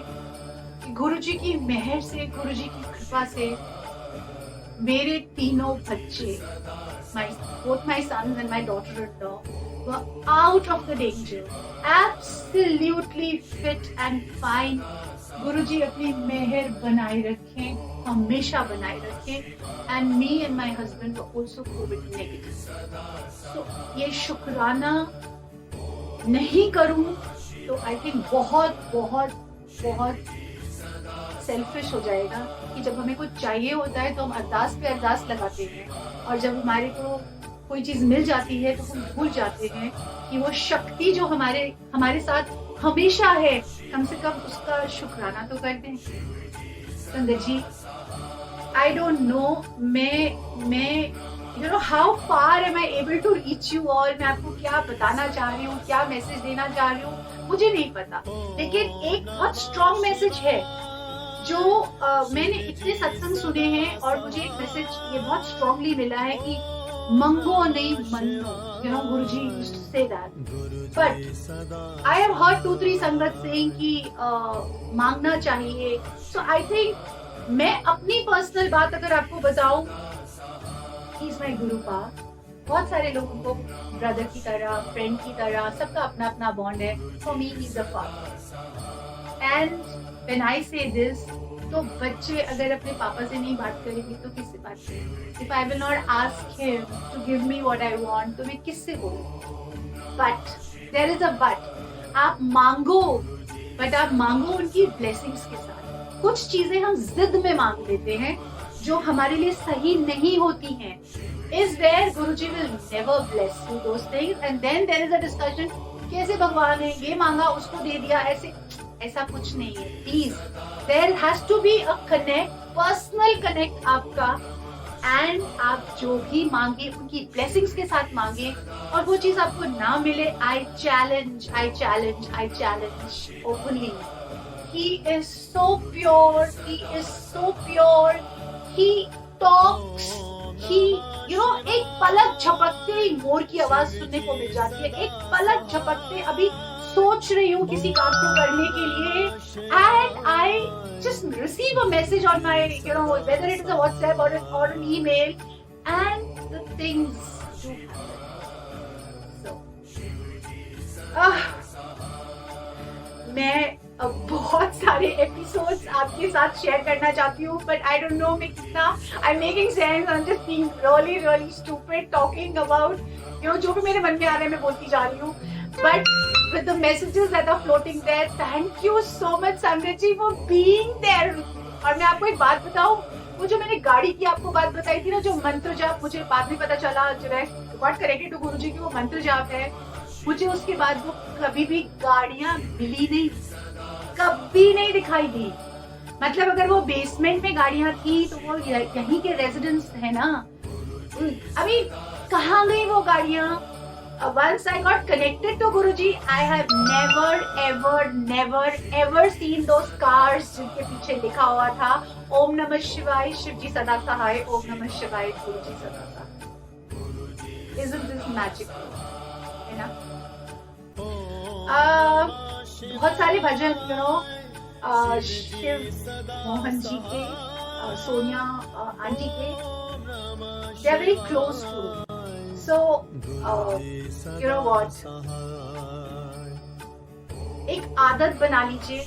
कि गुरुजी की मेहर से, गुरुजी की कृपा से मेरे तीनों बच्चे, both my sons and my daughter-in-law were out of the danger, absolutely fit and fine. गुरुजी अपनी मेहर बनाए रखें, हमेशा बनाए रखें, and me and my husband were also COVID negative. So ये शुक्राना नहीं करूं तो I think बहुत सेल्फिश हो जाएगा कि जब हमें कुछ चाहिए होता है तो हम अरदास पे अरदास लगाते हैं, और जब हमारे को कोई चीज मिल जाती है तो हम भूल जाते हैं कि वो शक्ति जो हमारे साथ हमेशा है, कम से कम उसका शुक्राना तो कर दें। संगत जी, आई डोंट नो मैं you know how far am I able to reach you all, मैं आपको क्या बताना चाह रही हूँ, क्या मैसेज देना चाह रही हूँ, मुझे नहीं पता, लेकिन एक बहुत स्ट्रॉन्ग मैसेज है जो मैंने इतने सत्संग सुने हैं और मुझे एक मैसेज ये बहुत स्ट्रांगली मिला है कि मंगो नहीं मनो, you know, Guruji used to say that, but I have heard 2-3 संगत saying कि मांगना चाहिए। So I think मैं अपनी पर्सनल बात अगर आपको बताऊं, he is my गुरु पाक। बहुत सारे लोगों को ब्रदर की तरह, फ्रेंड की तरह, सबका अपना अपना बॉन्ड है। For me he is a father, and when I say this, तो बच्चे अगर अपने पापा से नहीं बात करेंगे तो किससे बात करेंगे? If I will not ask him to give me what I want, तो मैं किससे बोलूँ? But there is a but. आप मांगो, but आप मांगो उनकी blessings के साथ। कुछ चीजें हम जिद में मांग लेते हैं जो हमारे लिए सही नहीं होती हैं। Is where Guruji will never bless you those things, and then there is a discussion, कैसे भगवान है, ये मांगा उसको दे दिया, ऐसा कुछ नहीं है। Please, there has to be a connect, personal connect आपका, एंड आप जो भी मांगे उनकी ब्लेसिंग्स के साथ मांगे, और वो चीज आपको ना मिले, I challenge openly, he is so pure, he talks, you know, एक पलक झपकते ही मोर की आवाज सुनने को मिल जाती है। एक पलक झपकते, अभी सोच रही हूँ किसी काम को करने के लिए, and I just receive a message on my, you know, whether it is a WhatsApp or an email, and the things do happen. So, मैं बहुत सारे एपिसोड्स आपके साथ शेयर करना चाहती हूँ, बट आई डोंट नो मैं कितना I am making sense, I am just being really stupid talking about, you know, जो भी मेरे मन में आ रहा है मैं बोलती जा रही हूँ, but with the messages that are floating there, thank you so much संगत जी for being there. और मैं आपको एक बात बताऊं, वो जो मैंने गाड़ी की आपको बात बताई थी ना, जो मंत्र जाप, मुझे बाद में पता चला, जो है व्हाट कनेक्टेड टू गुरुजी की वो मंत्र जाप है, मुझे उसके बाद वो कभी भी गाड़ियां मिली नहीं, कभी नहीं दिखाई दी। मतलब अगर वो बेसमेंट में गाड़ियां थी तो वो यहीं के रेजिडेंट्स है ना, अभी कहाँ गई वो गाड़ियां? Once I got connected to Guruji, I have never seen those cars जिनके पीछे लिखा हुआ था ओम नमः शिवाय, शिवजी सदा सहाय, ओम नमः शिवाय, गुरुजी सदा सहाय। Isn't this magical? है ना? बहुत सारे भजन, you know, शिव मोहन जी के, सोनिया आंटी के, they are very close to. So, you know what? एक आदत बना लीजिए,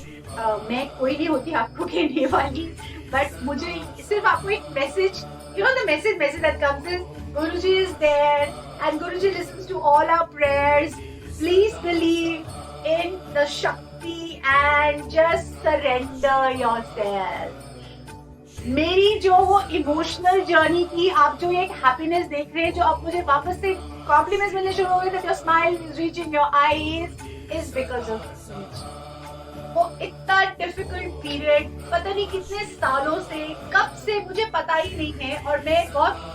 मैं कोई नहीं होती आपको कहने वाली, बट मुझे सिर्फ आपको एक message, you know, the message that comes is Guruji is there and Guruji listens to all our prayers. Please believe in the Shakti and just surrender yourself. मेरी जो वो इमोशनल जर्नी थी, आप जो एक हैप्पीनेस देख रहे हैं, जो अब मुझे वापस से कॉम्प्लीमेंट्स मिलने शुरू हो गए, that your smile is reaching your eyes is because of this. वो इतना डिफिकल्ट पीरियड पता नहीं कितने सालों से कब से मुझे पता ही नहीं है, और मैं बहुत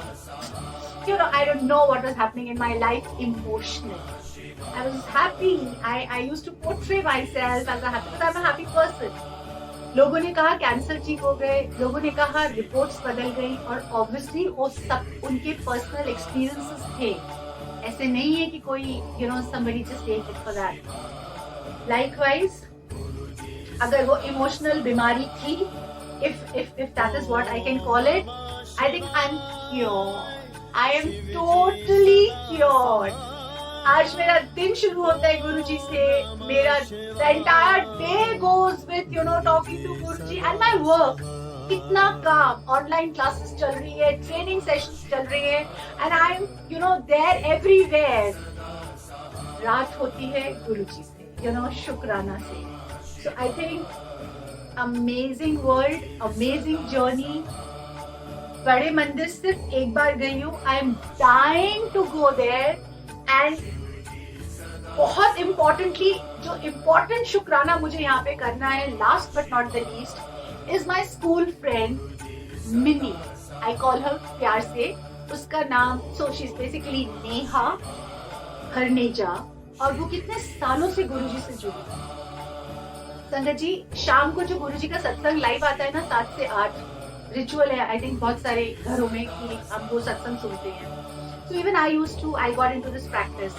I don't know what was happening in my life emotionally. I was happy. I used to portray myself as a happy, because I'm a happy person. लोगों ने कहा कैंसर ठीक हो गए, लोगों ने कहा रिपोर्ट्स बदल गई, और ऑब्वियसली वो सब उनके पर्सनल एक्सपीरियंसेस थे. ऐसे नहीं है कि कोई somebody just take it for that. Likewise, अगर वो इमोशनल बीमारी थी, if that is what I can call it, I think I'm cured. I am totally cured. आज मेरा दिन शुरू होता है गुरुजी से. मेरा the entire day goes with talking to Guruji and my work. कितना काम, ऑनलाइन क्लासेस चल रही है, ट्रेनिंग सेशंस चल रही है, and I am there everywhere. रात होती है गुरुजी से, शुक्राना से. So I think amazing world, amazing journey. बड़े मंदिर सिर्फ एक बार गई हूँ. I am dying to go there. And बहुत इम्पोर्टेंटली, जो इम्पोर्टेंट शुक्राना मुझे यहाँ पे करना है, last but not the least, is my school friend Mini. I call her प्यार से. उसका नाम, so she is basically Neha Harneja, और वो कितने सालों से गुरुजी से जुड़ी. संगत जी, शाम को जो गुरुजी का सत्संग लाइव आता है ना, 7 से 8 रिचुअल है आई थिंक बहुत सारे घरों में कि हम वो सत्संग सुनते हैं. So even I got into this practice.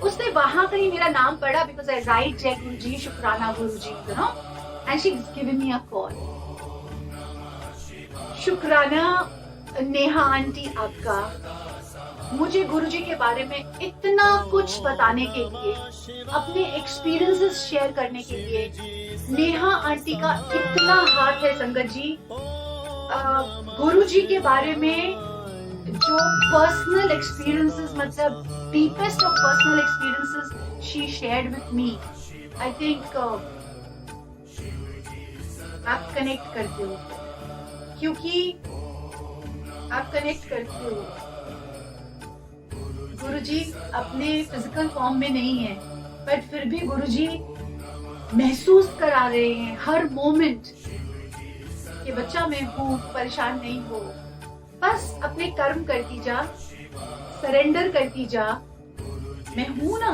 उसने वहां कहीं मेरा नाम पढ़ा, बिकॉज आई राइट जय गुरुजी, शुक्राना Guruji, and she is giving me a call. शुक्राना नेहा आंटी आपका, मुझे गुरुजी के बारे में इतना कुछ बताने के लिए, अपने एक्सपीरियंसेस शेयर करने के लिए. नेहा आंटी का इतना हाथ है संगत जी. गुरुजी के बारे में जो पर्सनल एक्सपीरियंसेस, मतलब deepest of personal experiences she shared with me, I think आप कनेक्ट करते हो, क्योंकि आप कनेक्ट करते हो. गुरुजी अपने फिजिकल फॉर्म में नहीं है, बट फिर भी गुरुजी महसूस करा रहे हैं हर मोमेंट कि बच्चा मैं हूँ, परेशान नहीं हो, बस अपने कर्म करती जा, सरेंडर करती जा, मैं हूँ ना.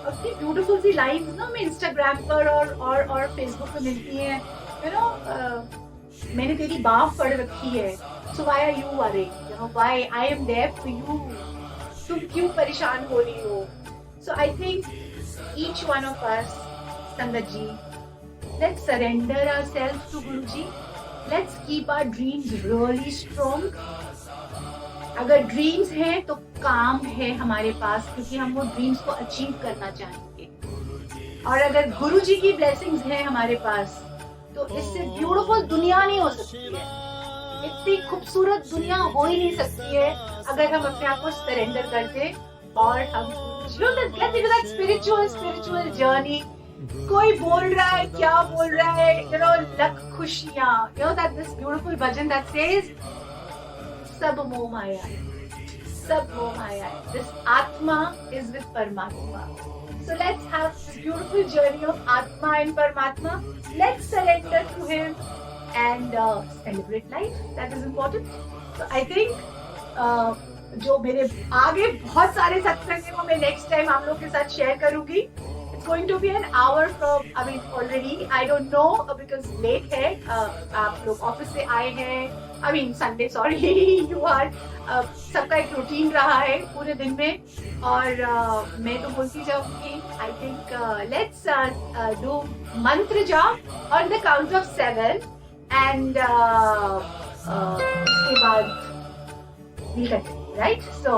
अपनी ब्यूटीफुल सी लाइव्स ना मैं इंस्टाग्राम पर और फेसबुक पे मिलती है. मैंने तेरी बात पढ़ रखी है, so why are you worried, why I am there for you. तुम क्यों परेशान हो रही हो? So I think each one of us, Sangat ji, let's surrender ourselves to Guruji. Let's keep our dreams really strong. अगर ड्रीम्स हैं तो काम है हमारे पास, क्योंकि हम वो ड्रीम्स को अचीव करना चाहेंगे. और अगर गुरुजी की ब्लेसिंग्स हैं हमारे पास, तो इससे ब्यूटीफुल दुनिया नहीं हो सकती है. इतनी खूबसूरत दुनिया हो ही नहीं सकती है अगर हम अपने आप को सरेंडर कर दें और हम get into that spiritual journey. कोई बोल रहा है, क्या बोल रहा है, लख खुशियां, that this beautiful bhajan that says सब मोह माया है, सब मोह माया है. This Atma is with Paramatma. So let's have this beautiful journey of Atma and Paramatma. Let's surrender to him and celebrate life. That is important. So I think जो मेरे आगे बहुत सारे सत्संग हैं वो मैं नेक्स्ट टाइम आप लोग के साथ शेयर करूंगी. It's going to be an hour from, I mean already, I don't know because late है. आप लोग ऑफिस से आए हैं, I mean Sunday, sorry, you are. सबका एक रूटीन रहा है पूरे दिन में, और मैं तो बोलती जाऊंगी. I think let's do मंत्र जाप on the count of 7 and उसके बाद we'll continue, right? So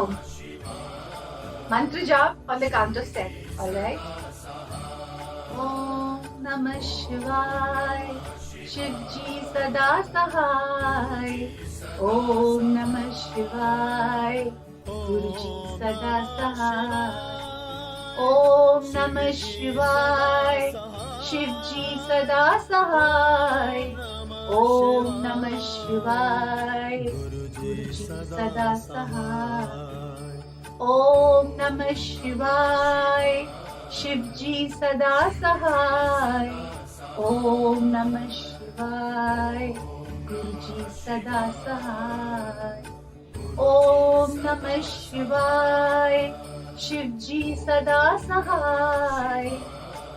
मंत्र जाप on the count of 7, all right? ओम नमः शिवाय, शिव जी सदा सहाय. ओम नमः शिवाय, गुरु जी सदा सहाय. ओम नमः शिवाय, शिव जी सदा सहाय. ओम नमः शिवाय, गुरु जी सदा सहाय. ओम नमः शिवाय, शिव जी सदा सहाय. Om Namah Shivaya, Guruji Sada Sahai. Om Namah Shivaya, Shivji Sada Sahai.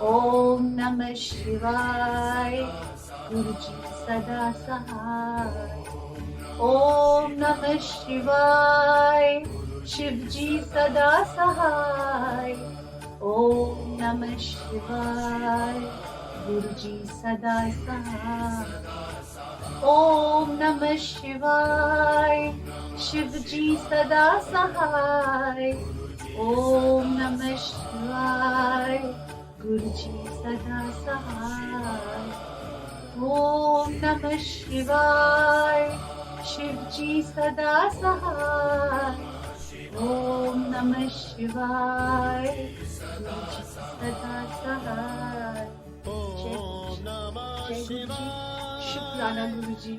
Om Namah Shivaya, Guruji Sada Sahai. Om Namah Shivaya, Shivji Sada Sahai. Om Namah Shivaya, Guruji Sada Sahai. Om Namah Shivaya, Shivji Sada Sahai. Om Namah Shivaya, Guruji Sada Sahai. Om Namah Shivaya, Shivji Sada Sahai. Om Namah Shivaya, Guruji Sada Sahai. Jai Guruji. Shukrana Guruji.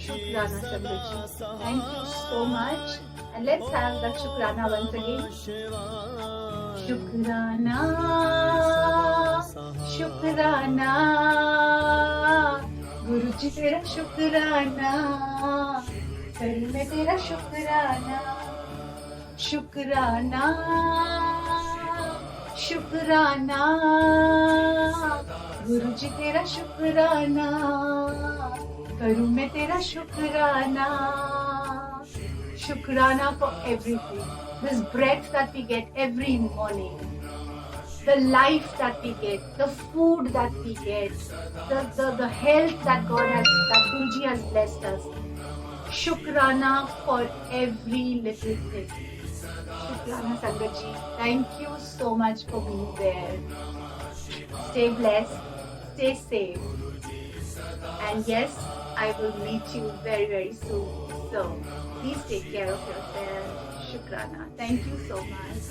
Shukrana Sangatji. Thank you so much. And let's have that Shukrana once again. Shukrana, Shukrana, Guruji tera Shukrana, kari mein tera Shukrana. Shukrana, Shukrana, Guruji tera Shukrana, karu main tera Shukrana. Shukrana for everything. This breath that we get every morning, the life that we get, the food that we get, the health that that Guruji has blessed us. Shukrana for every little thing. Shukrana Sangatji. Thank you so much for being there. Stay blessed, stay safe. And yes, I will meet you very, very soon. So please take care of yourself. Shukrana. Thank you so much.